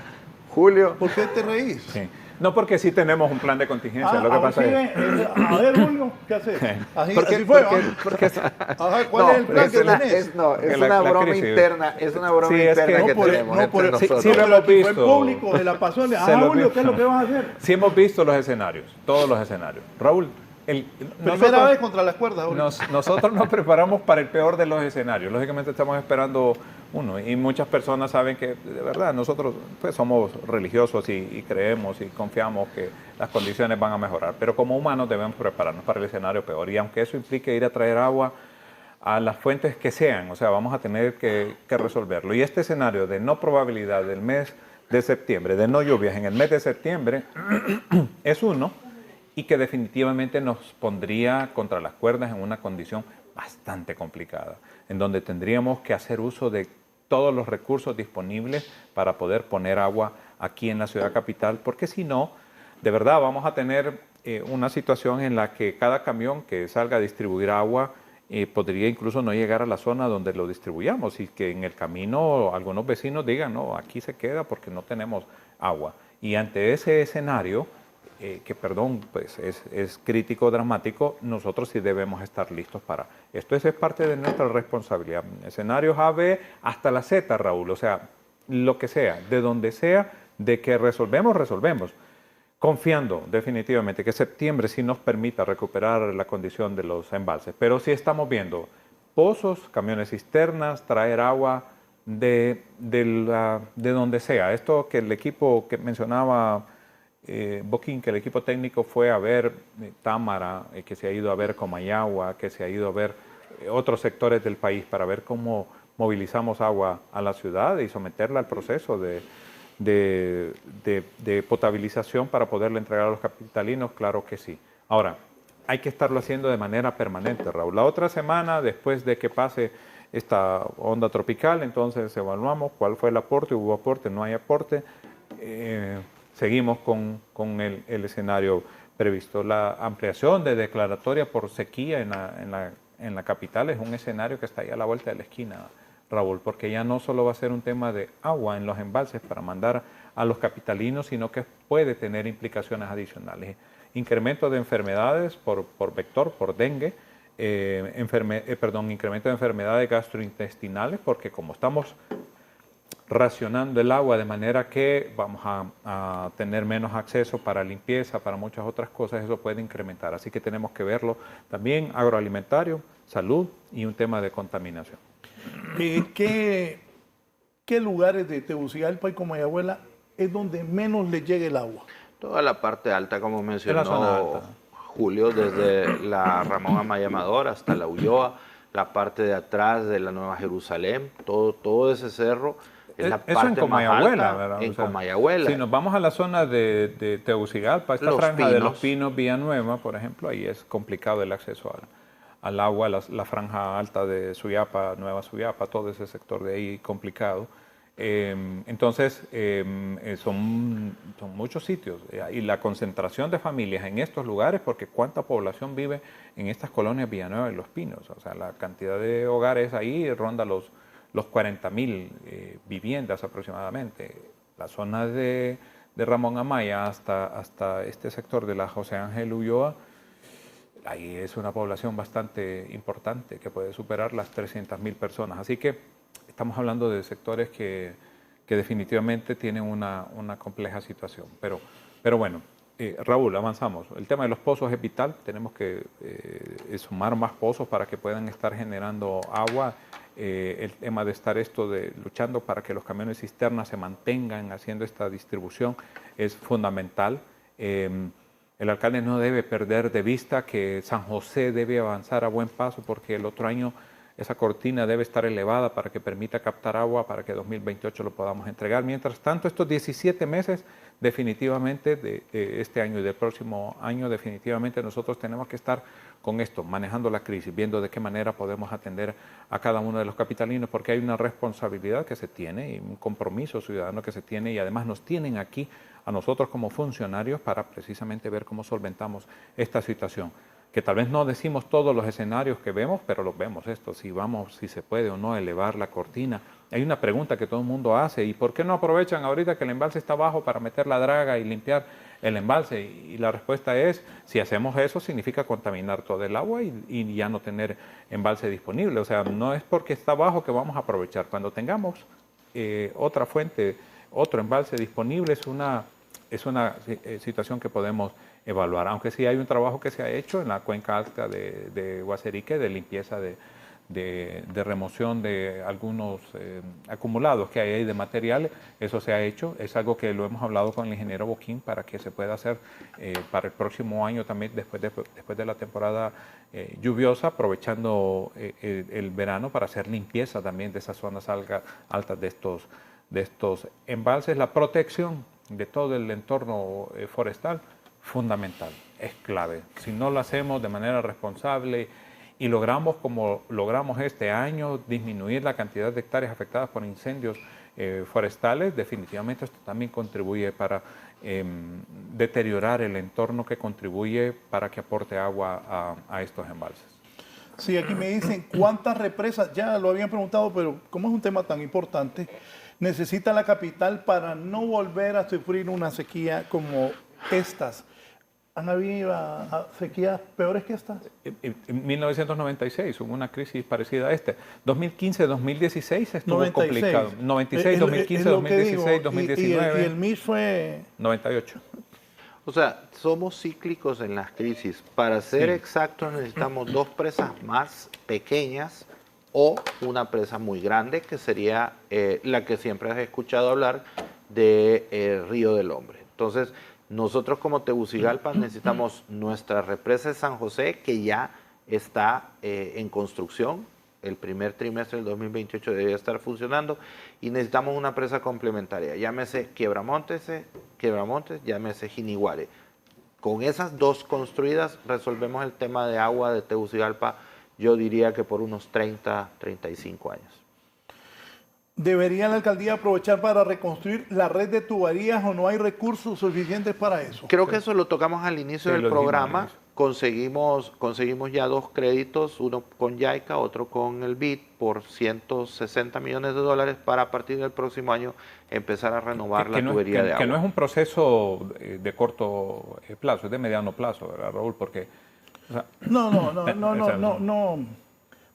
Julio. ¿Por qué te reís? Sí. No, porque sí tenemos un plan de contingencia. Lo que pasa es... A ver, Julio, ¿qué haces? Así, ¿Por qué- así fue, por qué- ¿va? por qué- Ajá, ¿cuál es el plan que tenés? Es Porque una la broma crisis- interna, es una broma Sí, es que- interna No, que por- tenemos no, entre por- nosotros. sí lo hemos Fue visto. público, de la pasó. Se Ajá, lo Julio, vi- ¿qué es lo que vas a hacer? Sí hemos visto los escenarios, todos los escenarios. Raúl, Primera vez contra las cuerdas, Julio. nosotros nos preparamos para el peor de los escenarios. Lógicamente estamos esperando uno y muchas personas saben que de verdad nosotros pues somos religiosos y creemos y confiamos que las condiciones van a mejorar. Pero como humanos debemos prepararnos para el escenario peor y aunque eso implique ir a traer agua a las fuentes que sean, o sea, vamos a tener que resolverlo. Y este escenario de no probabilidad del mes de septiembre, de no lluvias en el mes de septiembre, es uno y que definitivamente nos pondría contra las cuerdas en una condición bastante complicada, en donde tendríamos que hacer uso de todos los recursos disponibles para poder poner agua aquí en la ciudad capital, porque si no, de verdad vamos a tener una situación en la que cada camión que salga a distribuir agua podría incluso no llegar a la zona donde lo distribuyamos y que en el camino algunos vecinos digan, no, aquí se queda porque no tenemos agua. Y ante ese escenario, que perdón, pues es crítico, dramático, nosotros sí debemos estar listos para esto. Eso es parte de nuestra responsabilidad. Escenarios A, B, hasta la Z, Raúl, o sea, lo que sea, de donde sea, de que resolvemos, confiando definitivamente que septiembre sí nos permita recuperar la condición de los embalses. Pero sí estamos viendo pozos, camiones cisternas, traer agua de donde sea. Esto que el equipo que mencionaba Boquín, que el equipo técnico fue a ver Támara, que se ha ido a ver Comayagua, que se ha ido a ver otros sectores del país para ver cómo movilizamos agua a la ciudad y someterla al proceso de potabilización para poderle entregar a los capitalinos, claro que sí. Ahora, hay que estarlo haciendo de manera permanente, Raúl. La otra semana, después de que pase esta onda tropical, entonces evaluamos cuál fue el aporte, hubo aporte, no hay aporte. Seguimos con el escenario previsto. La ampliación de declaratoria por sequía en la capital es un escenario que está ahí a la vuelta de la esquina, Raúl, porque ya no solo va a ser un tema de agua en los embalses para mandar a los capitalinos, sino que puede tener implicaciones adicionales. Incremento de enfermedades por vector, por dengue, incremento de enfermedades gastrointestinales, porque como estamos racionando el agua de manera que vamos a tener menos acceso para limpieza, para muchas otras cosas, eso puede incrementar. Así que tenemos que verlo también agroalimentario, salud y un tema de contaminación. ¿Qué lugares de Tegucigalpa y Comayagüela es donde menos le llega el agua? Toda la parte alta, como En la mencionó zona alta. Julio, desde la Ramón Amaya Amador hasta la Ulloa, la parte de atrás de la Nueva Jerusalén, todo ese cerro. Es la Eso parte en más Comayagüela, alta, ¿verdad? en O sea, Comayagüela. Si nos vamos a la zona de Tegucigalpa, esta Los franja de Los Pinos. Pinos, Villanueva, por ejemplo, ahí es complicado el acceso al agua, la franja alta de Suyapa, Nueva Suyapa, todo ese sector de ahí complicado. Entonces, son muchos sitios y la concentración de familias en estos lugares, porque cuánta población vive en estas colonias Villanueva y Los Pinos, o sea, la cantidad de hogares ahí ronda los 40.000 viviendas aproximadamente. La zona de Ramón Amaya hasta este sector de la José Ángel Ulloa, ahí es una población bastante importante que puede superar las 300.000 personas. Así que estamos hablando de sectores que definitivamente tienen una compleja situación. Pero bueno, Raúl, avanzamos. El tema de los pozos es vital. Tenemos que sumar más pozos para que puedan estar generando agua. El tema de estar luchando para que los camiones cisternas se mantengan haciendo esta distribución es fundamental. El alcalde no debe perder de vista que San José debe avanzar a buen paso porque el otro año esa cortina debe estar elevada para que permita captar agua para que 2028 lo podamos entregar. Mientras tanto, estos 17 meses definitivamente de este año y del próximo año, definitivamente nosotros tenemos que estar con esto, manejando la crisis, viendo de qué manera podemos atender a cada uno de los capitalinos, porque hay una responsabilidad que se tiene y un compromiso ciudadano que se tiene, y además nos tienen aquí a nosotros como funcionarios para precisamente ver cómo solventamos esta situación. Que tal vez no decimos todos los escenarios que vemos, pero los vemos esto, si se puede o no elevar la cortina. Hay una pregunta que todo el mundo hace: ¿y por qué no aprovechan ahorita que el embalse está abajo para meter la draga y limpiar el embalse? Y la respuesta es: si hacemos eso significa contaminar todo el agua y ya no tener embalse disponible. O sea, no es porque está abajo que vamos a aprovechar. Cuando tengamos otra fuente, otro embalse disponible, es una situación que podemos evaluar, aunque sí hay un trabajo que se ha hecho en la cuenca alta de Guaserique de limpieza de remoción de algunos acumulados que hay ahí de material. Eso se ha hecho, es algo que lo hemos hablado con el ingeniero Boquín para que se pueda hacer para el próximo año también, después de la temporada lluviosa, aprovechando el verano para hacer limpieza también de esas zonas altas de estos embalses. La protección de todo el entorno forestal, fundamental, es clave. Si no lo hacemos de manera responsable y logramos, como logramos este año, disminuir la cantidad de hectáreas afectadas por incendios forestales, definitivamente esto también contribuye para deteriorar el entorno, que contribuye para que aporte agua a estos embalses. Sí, aquí me dicen cuántas represas, ya lo habían preguntado, pero como es un tema tan importante, necesita la capital para no volver a sufrir una sequía como estas. ¿Han habido sequías peores que estas? En 1996 hubo una crisis parecida a esta. 2015-2016 estuvo 96. complicado. 96, 2015, 2016, 2019. Y el MIS fue 98. O sea, somos cíclicos en las crisis. Para ser exactos, necesitamos dos presas más pequeñas o una presa muy grande, que sería la que siempre has escuchado hablar de Río del Hombre. Entonces, nosotros como Tegucigalpa necesitamos nuestra represa de San José, que ya está en construcción. El primer trimestre del 2028 debería estar funcionando, y necesitamos una presa complementaria, llámese Quiebramontes, llámese Jiniguare. Con esas dos construidas resolvemos el tema de agua de Tegucigalpa, yo diría que por unos 30, 35 años. ¿Debería la alcaldía aprovechar para reconstruir la red de tuberías o no hay recursos suficientes para eso? Creo que eso lo tocamos al inicio del programa. Dijimos. Conseguimos ya dos créditos, uno con JICA, otro con el BID, por 160 millones de dólares para, a partir del próximo año, empezar a renovar la tubería de agua. Que no es un proceso de corto plazo, es de mediano plazo, ¿verdad, Raúl? Porque, o sea, no.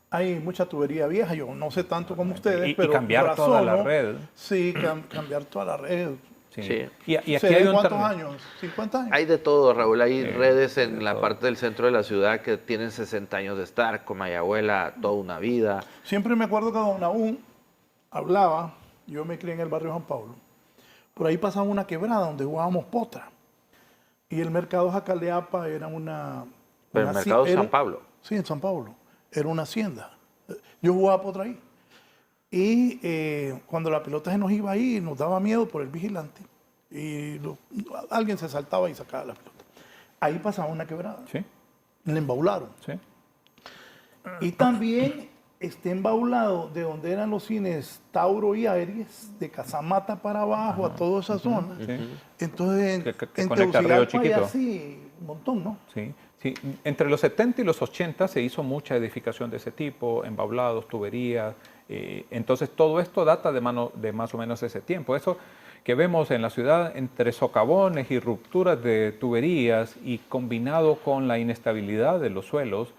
Hay mucha tubería vieja, yo no sé tanto como ustedes, pero y cambiar toda la red. Sí, cambiar toda la red. Sí. Y aquí hay ¿Cuántos años? ¿50 años? Hay de todo, Raúl. Hay redes en la parte del centro de la ciudad que tienen 60 años de estar, con Mayagüela toda una vida. Siempre me acuerdo que don Naúm hablaba, yo me crié en el barrio San Pablo, por ahí pasaba una quebrada donde jugábamos potra. Y el mercado Jacaleapa era una... Pero el mercado San Pablo. Sí, en San Pablo. Era una hacienda. Yo jugaba potra ahí. Y cuando la pelota se nos iba ahí, nos daba miedo por el vigilante. Y alguien se saltaba y sacaba la pelota. Ahí pasaba una quebrada. Sí. Le embaularon. Sí. Y también está embaulado de donde eran los cines Tauro y Aries, de Casamata para abajo, a toda esa zona. Sí. Entonces, Que en conecta Río Tegucigalpa Chiquito. hay así un montón, ¿no? Sí. Sí, entre los 70 y los 80 se hizo mucha edificación de ese tipo, embaulados, tuberías. Entonces todo esto data de más o menos ese tiempo. Eso que vemos en la ciudad entre socavones y rupturas de tuberías, y combinado con la inestabilidad de los suelos,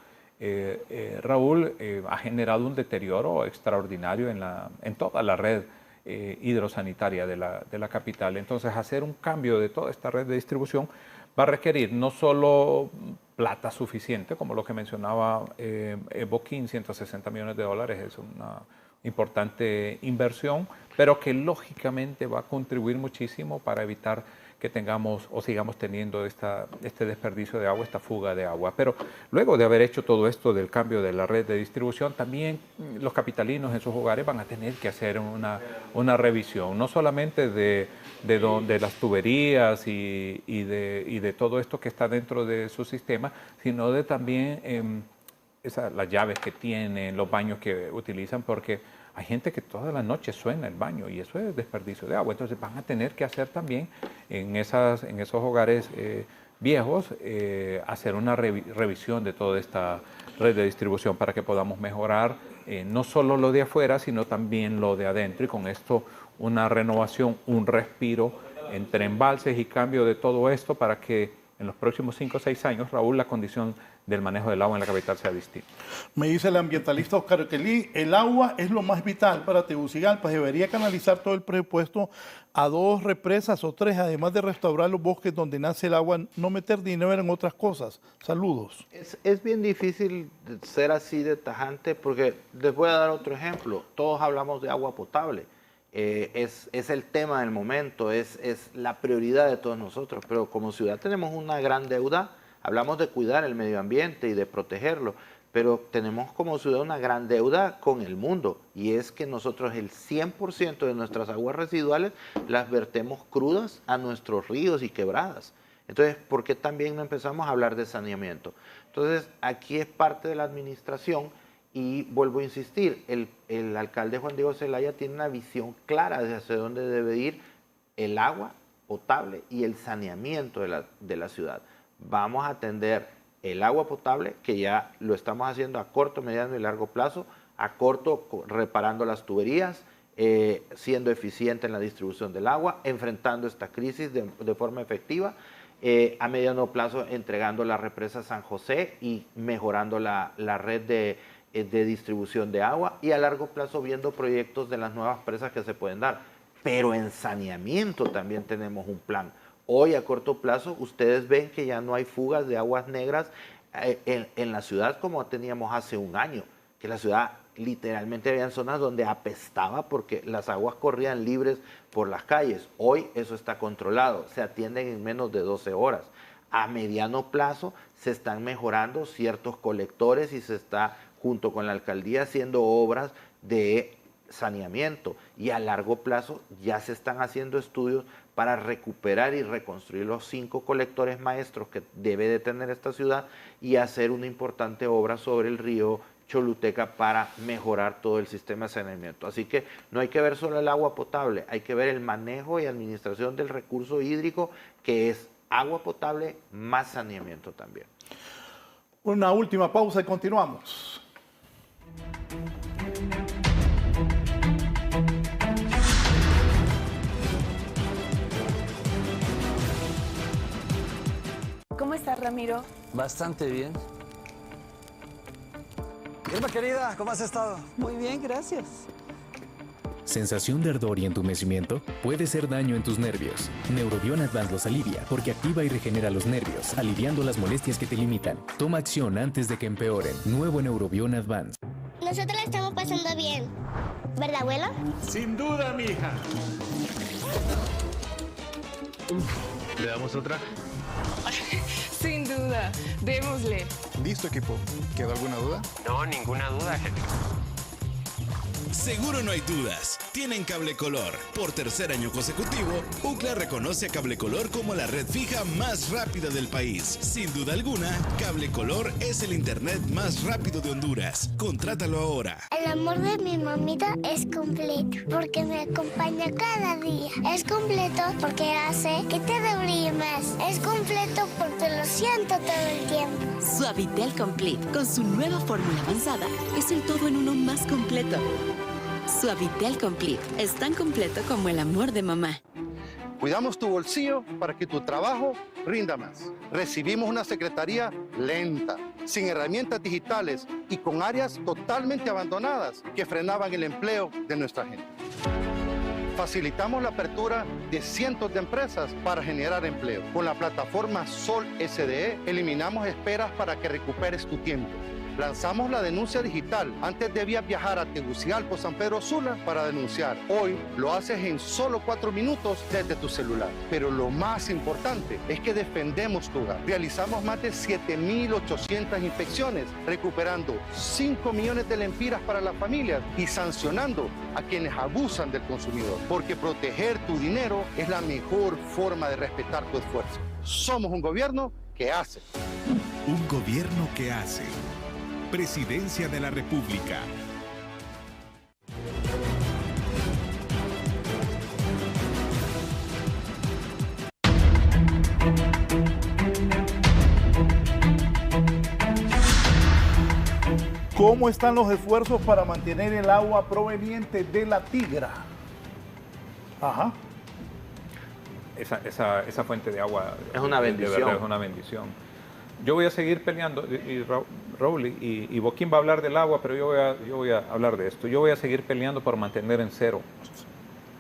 Raúl, ha generado un deterioro extraordinario en toda la red hidrosanitaria de la capital. Entonces, hacer un cambio de toda esta red de distribución va a requerir no solo plata suficiente, como lo que mencionaba Boquín, 160 millones de dólares, es una importante inversión, pero que lógicamente va a contribuir muchísimo para evitar que tengamos o sigamos teniendo este desperdicio de agua, esta fuga de agua. Pero luego de haber hecho todo esto del cambio de la red de distribución, también los capitalinos en sus hogares van a tener que hacer una revisión, no solamente de las tuberías y de todo esto que está dentro de su sistema, sino de también las llaves que tienen, los baños que utilizan, porque hay gente que toda la noche suena el baño y eso es desperdicio de agua. Entonces van a tener que hacer también en esos hogares viejos, hacer una revisión de toda esta red de distribución para que podamos mejorar no solo lo de afuera, sino también lo de adentro, y con esto una renovación, un respiro entre embalses y cambio de todo esto para que en los próximos 5 o 6 años, Raúl, la condición del manejo del agua en la capital sea distinta. Me dice el ambientalista Oscar Kelly, el agua es lo más vital para Tegucigalpa. Debería canalizar todo el presupuesto a 2 represas o 3, además de restaurar los bosques donde nace el agua, no meter dinero en otras cosas. Saludos. Es bien difícil ser así de tajante porque les voy a dar otro ejemplo. Todos hablamos de agua potable. Es el tema del momento, es la prioridad de todos nosotros, pero como ciudad tenemos una gran deuda. Hablamos de cuidar el medio ambiente y de protegerlo, pero tenemos como ciudad una gran deuda con el mundo, y es que nosotros el 100% de nuestras aguas residuales las vertemos crudas a nuestros ríos y quebradas. Entonces, ¿por qué también no empezamos a hablar de saneamiento? Entonces, aquí es parte de la administración. Y vuelvo a insistir, el alcalde Juan Diego Zelaya tiene una visión clara de hacia dónde debe ir el agua potable y el saneamiento de la ciudad. Vamos a atender el agua potable, que ya lo estamos haciendo a corto, mediano y largo plazo. A corto, reparando las tuberías, siendo eficiente en la distribución del agua, enfrentando esta crisis de forma efectiva. A mediano plazo, entregando la represa San José y mejorando la red de distribución de agua, y a largo plazo viendo proyectos de las nuevas presas que se pueden dar. Pero en saneamiento también tenemos un plan. Hoy a corto plazo ustedes ven que ya no hay fugas de aguas negras en la ciudad como teníamos hace un año, que la ciudad literalmente había zonas donde apestaba porque las aguas corrían libres por las calles. Hoy eso está controlado, se atienden en menos de 12 horas. A mediano plazo se están mejorando ciertos colectores y se está, junto con la alcaldía, haciendo obras de saneamiento, y a largo plazo ya se están haciendo estudios para recuperar y reconstruir los 5 colectores maestros que debe de tener esta ciudad y hacer una importante obra sobre el río Choluteca para mejorar todo el sistema de saneamiento. Así que no hay que ver solo el agua potable, hay que ver el manejo y administración del recurso hídrico, que es agua potable más saneamiento también. Una última pausa y continuamos. ¿Cómo estás, Ramiro? Bastante bien. Irma, querida, ¿cómo has estado? Muy bien, gracias. ¿Sensación de ardor y entumecimiento? Puede ser daño en tus nervios. Neurobion Advance los alivia porque activa y regenera los nervios, aliviando las molestias que te limitan. Toma acción antes de que empeoren. Nuevo Neurobion Advance. Nosotros la estamos pasando bien. ¿Verdad, abuelo? Sin duda, mija. ¿Le damos otra? Sin duda, démosle. Listo, equipo. ¿Quedó alguna duda? No, ninguna duda, jefe. Seguro no hay dudas. Tienen Cable Color. Por tercer año consecutivo, UCLA reconoce a Cable Color como la red fija más rápida del país. Sin duda alguna, Cable Color es el internet más rápido de Honduras. Contrátalo ahora. El amor de mi mamita es completo porque me acompaña cada día. Es completo porque hace que te brille más. Es completo porque lo siento todo el tiempo. Suavitel Complete, con su nueva fórmula avanzada, es el todo en uno más completo. Suavitel Complete es tan completo como el amor de mamá. Cuidamos tu bolsillo para que tu trabajo rinda más. Recibimos una secretaría lenta, sin herramientas digitales y con áreas totalmente abandonadas que frenaban el empleo de nuestra gente. Facilitamos la apertura de cientos de empresas para generar empleo. Con la plataforma Sol SDE eliminamos esperas para que recuperes tu tiempo. Lanzamos la denuncia digital. Antes debías viajar a Tegucigalpa o San Pedro Sula para denunciar. Hoy lo haces en solo 4 minutos desde tu celular. Pero lo más importante es que defendemos tu hogar. Realizamos más de 7.800 inspecciones, recuperando 5 millones de lempiras para las familias y sancionando a quienes abusan del consumidor. Porque proteger tu dinero es la mejor forma de respetar tu esfuerzo. Somos un gobierno que hace. Un gobierno que hace. Presidencia de la República. ¿Cómo están los esfuerzos para mantener el agua proveniente de la Tigra? Ajá. Esa fuente de agua es una bendición. De verdad es una bendición. Yo voy a seguir peleando, y Raúl y Boquín va a hablar del agua, pero yo voy a hablar de esto. Yo voy a seguir peleando por mantener en cero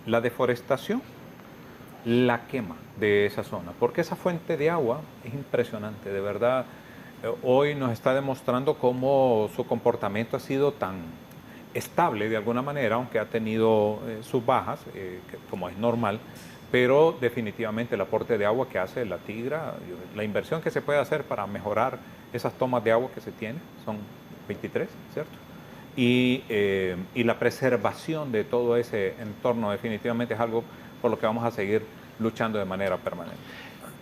la deforestación, la quema de esa zona, porque esa fuente de agua es impresionante, de verdad. Hoy nos está demostrando cómo su comportamiento ha sido tan estable de alguna manera, aunque ha tenido sus bajas, como es normal, pero definitivamente el aporte de agua que hace la Tigra, la inversión que se puede hacer para mejorar esas tomas de agua que se tienen, son 23, ¿cierto? Y la preservación de todo ese entorno definitivamente es algo por lo que vamos a seguir luchando de manera permanente.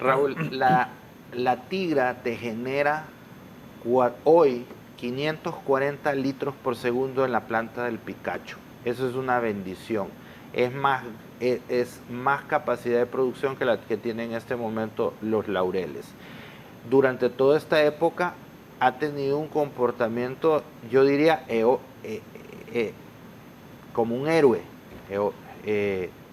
Raúl, la Tigra te genera hoy 540 litros por segundo en la planta del Picacho. Eso es una bendición. Es más capacidad de producción que la que tienen en este momento los Laureles. Durante toda esta época ha tenido un comportamiento, yo diría, como un héroe.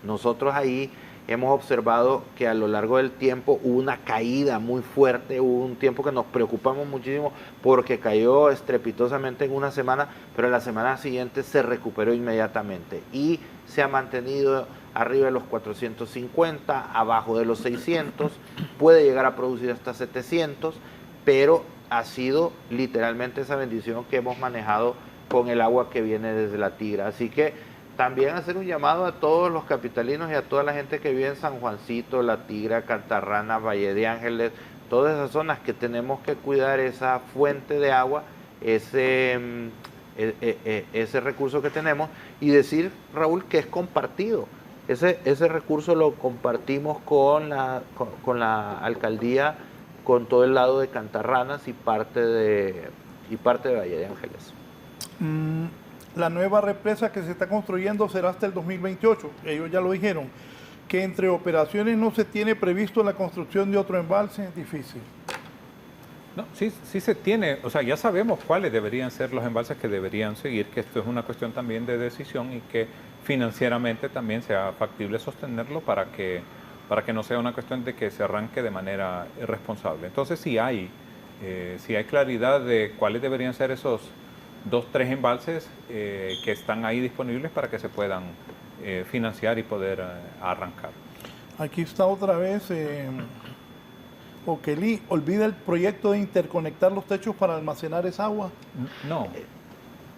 Nosotros ahí hemos observado que a lo largo del tiempo hubo una caída muy fuerte, hubo un tiempo que nos preocupamos muchísimo porque cayó estrepitosamente en una semana, pero en la semana siguiente se recuperó inmediatamente y se ha mantenido arriba de los 450, abajo de los 600, puede llegar a producir hasta 700, pero ha sido literalmente esa bendición que hemos manejado con el agua que viene desde la Tigra. Así que también hacer un llamado a todos los capitalinos y a toda la gente que vive en San Juancito, La Tigra, Cantarrana, Valle de Ángeles, todas esas zonas que tenemos que cuidar esa fuente de agua, ese recurso que tenemos, y decir, Raúl, que es compartido. Ese recurso lo compartimos con la alcaldía, con todo el lado de Cantarranas y parte de Valle de Ángeles. La nueva represa que se está construyendo será hasta el 2028. Ellos ya lo dijeron. Que entre operaciones no se tiene previsto la construcción de otro embalse, es difícil. No, sí se tiene, o sea, ya sabemos cuáles deberían ser los embalses que deberían seguir, que esto es una cuestión también de decisión y que financieramente también sea factible sostenerlo para que no sea una cuestión de que se arranque de manera irresponsable. Entonces sí hay claridad de cuáles deberían ser esos 2-3 embalses que están ahí disponibles para que se puedan financiar y poder arrancar. Aquí está otra vez, Oquelí, olvida el proyecto de interconectar los techos para almacenar esa agua. No.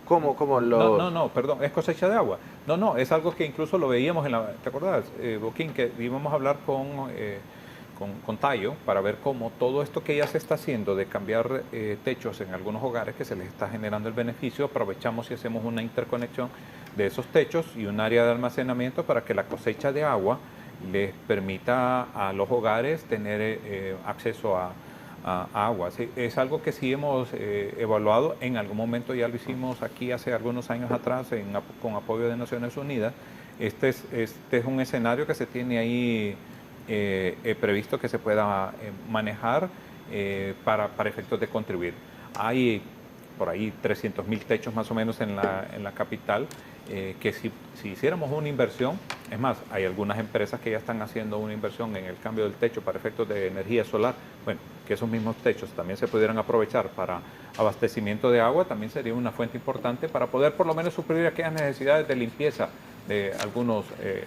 ¿Cómo lo...? No, perdón, es cosecha de agua. No, es algo que incluso lo veíamos ¿te acordás, Boquín, que íbamos a hablar con Tayo para ver cómo todo esto que ya se está haciendo de cambiar techos en algunos hogares que se les está generando el beneficio, aprovechamos y hacemos una interconexión de esos techos y un área de almacenamiento para que la cosecha de agua les permita a los hogares tener acceso a agua. Sí, es algo que sí hemos evaluado, en algún momento ya lo hicimos aquí hace algunos años atrás con apoyo de Naciones Unidas. Este es un escenario que se tiene ahí previsto que se pueda manejar para efectos de contribuir. Hay por ahí 300.000 techos más o menos en la capital, que si hiciéramos una inversión, es más, hay algunas empresas que ya están haciendo una inversión en el cambio del techo para efectos de energía solar, bueno, que esos mismos techos también se pudieran aprovechar para abastecimiento de agua, también sería una fuente importante para poder por lo menos suplir aquellas necesidades de limpieza de algunos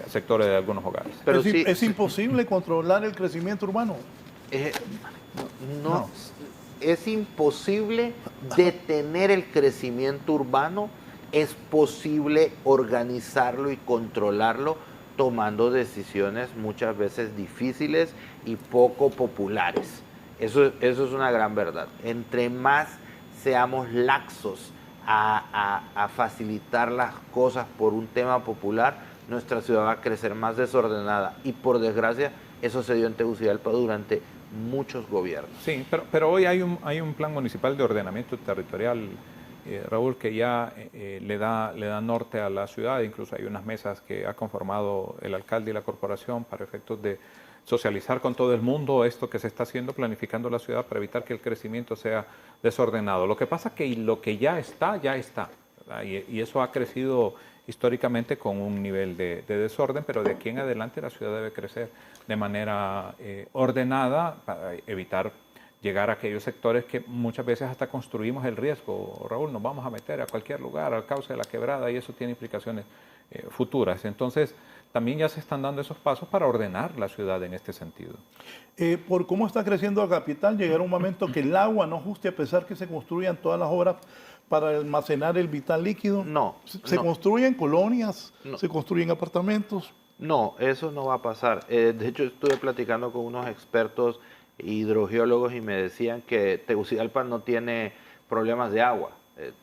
sectores de algunos hogares. Pero es imposible controlar el crecimiento urbano. es imposible detener el crecimiento urbano, es posible organizarlo y controlarlo tomando decisiones muchas veces difíciles y poco populares. Eso es una gran verdad. Entre más seamos laxos a facilitar las cosas por un tema popular, nuestra ciudad va a crecer más desordenada. Y por desgracia, eso se dio en Tegucigalpa durante muchos gobiernos. Sí, pero hoy hay un plan municipal de ordenamiento territorial, Raúl, que ya le da norte a la ciudad. Incluso hay unas mesas que ha conformado el alcalde y la corporación para efectos de socializar con todo el mundo esto que se está haciendo, planificando la ciudad para evitar que el crecimiento sea desordenado. Lo que pasa es que lo que ya está, ¿verdad? Y eso ha crecido históricamente con un nivel de desorden, pero de aquí en adelante la ciudad debe crecer de manera ordenada para evitar llegar a aquellos sectores que muchas veces hasta construimos el riesgo. Raúl, nos vamos a meter a cualquier lugar, al cauce de la quebrada, y eso tiene implicaciones futuras. Entonces, también ya se están dando esos pasos para ordenar la ciudad en este sentido. Por cómo está creciendo la capital, llegará un momento que el agua no ajuste a pesar que se construyan todas las obras para almacenar el vital líquido. No. ¿Se construyen colonias? No. ¿Se construyen apartamentos? No, eso no va a pasar. De hecho, estuve platicando con unos expertos hidrogeólogos y me decían que Tegucigalpa no tiene problemas de agua.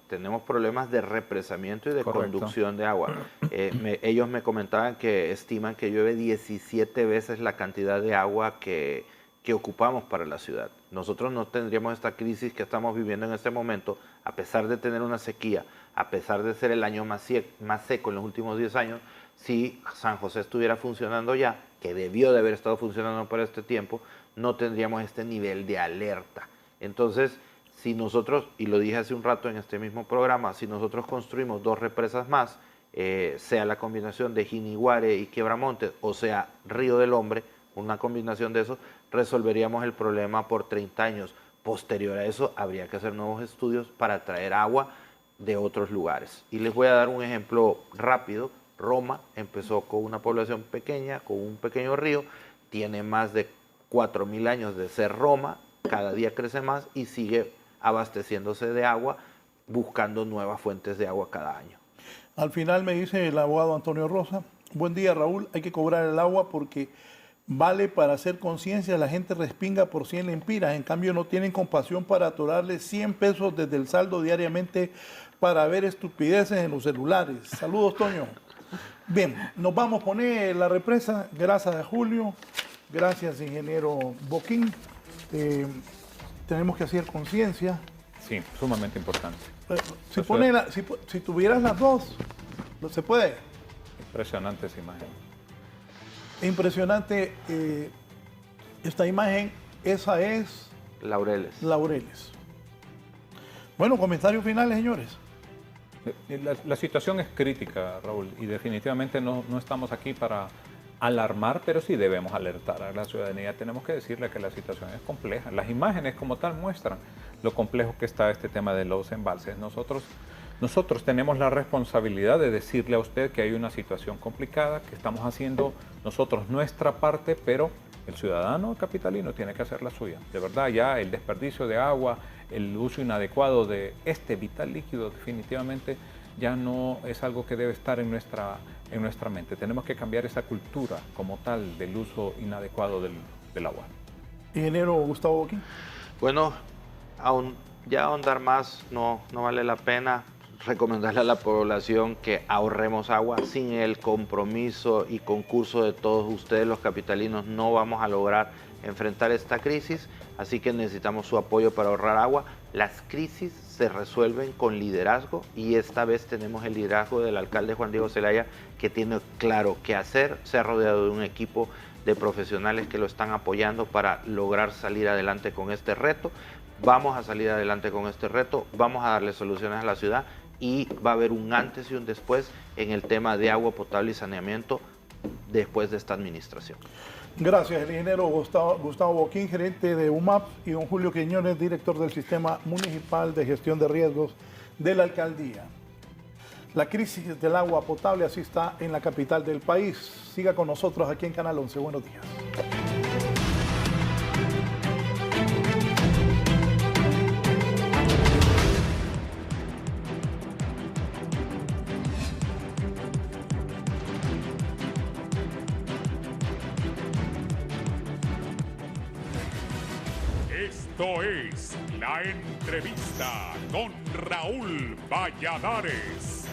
Tenemos problemas de represamiento y de conducción de agua. Ellos me comentaban que estiman que llueve 17 veces la cantidad de agua que ocupamos para la ciudad. Nosotros no tendríamos esta crisis que estamos viviendo en este momento, a pesar de tener una sequía, a pesar de ser el año más seco en los últimos 10 años, si San José estuviera funcionando ya, que debió de haber estado funcionando por este tiempo, no tendríamos este nivel de alerta. Entonces, si nosotros, y lo dije hace un rato en este mismo programa, si nosotros construimos 2 represas más, sea la combinación de Jiniguare y Quiebramontes, o sea, Río del Hombre, una combinación de eso, resolveríamos el problema por 30 años. Posterior a eso, habría que hacer nuevos estudios para traer agua de otros lugares. Y les voy a dar un ejemplo rápido. Roma empezó con una población pequeña, con un pequeño río, tiene más de 4.000 años de ser Roma, cada día crece más y sigue abasteciéndose de agua, buscando nuevas fuentes de agua cada año. Al final me dice el abogado Antonio Rosa: buen día, Raúl, hay que cobrar el agua porque vale para hacer conciencia, la gente respinga por 100 lempiras, en cambio no tienen compasión para atorarle 100 pesos desde el saldo diariamente para ver estupideces en los celulares. Saludos, Toño. Bien, nos vamos a poner la represa. Gracias a Julio, gracias ingeniero Boquín. Tenemos que hacer conciencia. Sí, sumamente importante. Si tuvieras las dos, ¿se puede? Impresionante esa imagen. Impresionante esta imagen. Esa es Laureles. Laureles. Bueno, comentarios finales, señores. La situación es crítica, Raúl, y definitivamente no estamos aquí para alarmar, pero sí debemos alertar a la ciudadanía. Tenemos que decirle que la situación es compleja. Las imágenes como tal muestran lo complejo que está este tema de los embalses. Nosotros tenemos la responsabilidad de decirle a usted que hay una situación complicada, que estamos haciendo nosotros nuestra parte, pero el ciudadano capitalino tiene que hacer la suya. De verdad, ya el desperdicio de agua, el uso inadecuado de este vital líquido definitivamente ya no es algo que debe estar en nuestra mente. Tenemos que cambiar esa cultura como tal del uso inadecuado del agua. Ingeniero Gustavo Boquín. Bueno, ya ahondar más no vale la pena. Recomendarle a la población que ahorremos agua. Sin el compromiso y concurso de todos ustedes, los capitalinos, no vamos a lograr enfrentar esta crisis, así que necesitamos su apoyo para ahorrar agua. Las crisis se resuelven con liderazgo y esta vez tenemos el liderazgo del alcalde Juan Diego Zelaya, que tiene claro qué hacer. Se ha rodeado de un equipo de profesionales que lo están apoyando para lograr salir adelante con este reto. Vamos a salir adelante con este reto, vamos a darle soluciones a la ciudad y va a haber un antes y un después en el tema de agua potable y saneamiento después de esta administración. Gracias, el ingeniero Gustavo Boquín, gerente de UMAP, y don Julio Quiñones, director del Sistema Municipal de Gestión de Riesgos de la Alcaldía. La crisis del agua potable así está en la capital del país. Siga con nosotros aquí en Canal 11. Buenos días. Esto es La Entrevista con Raúl Valladares.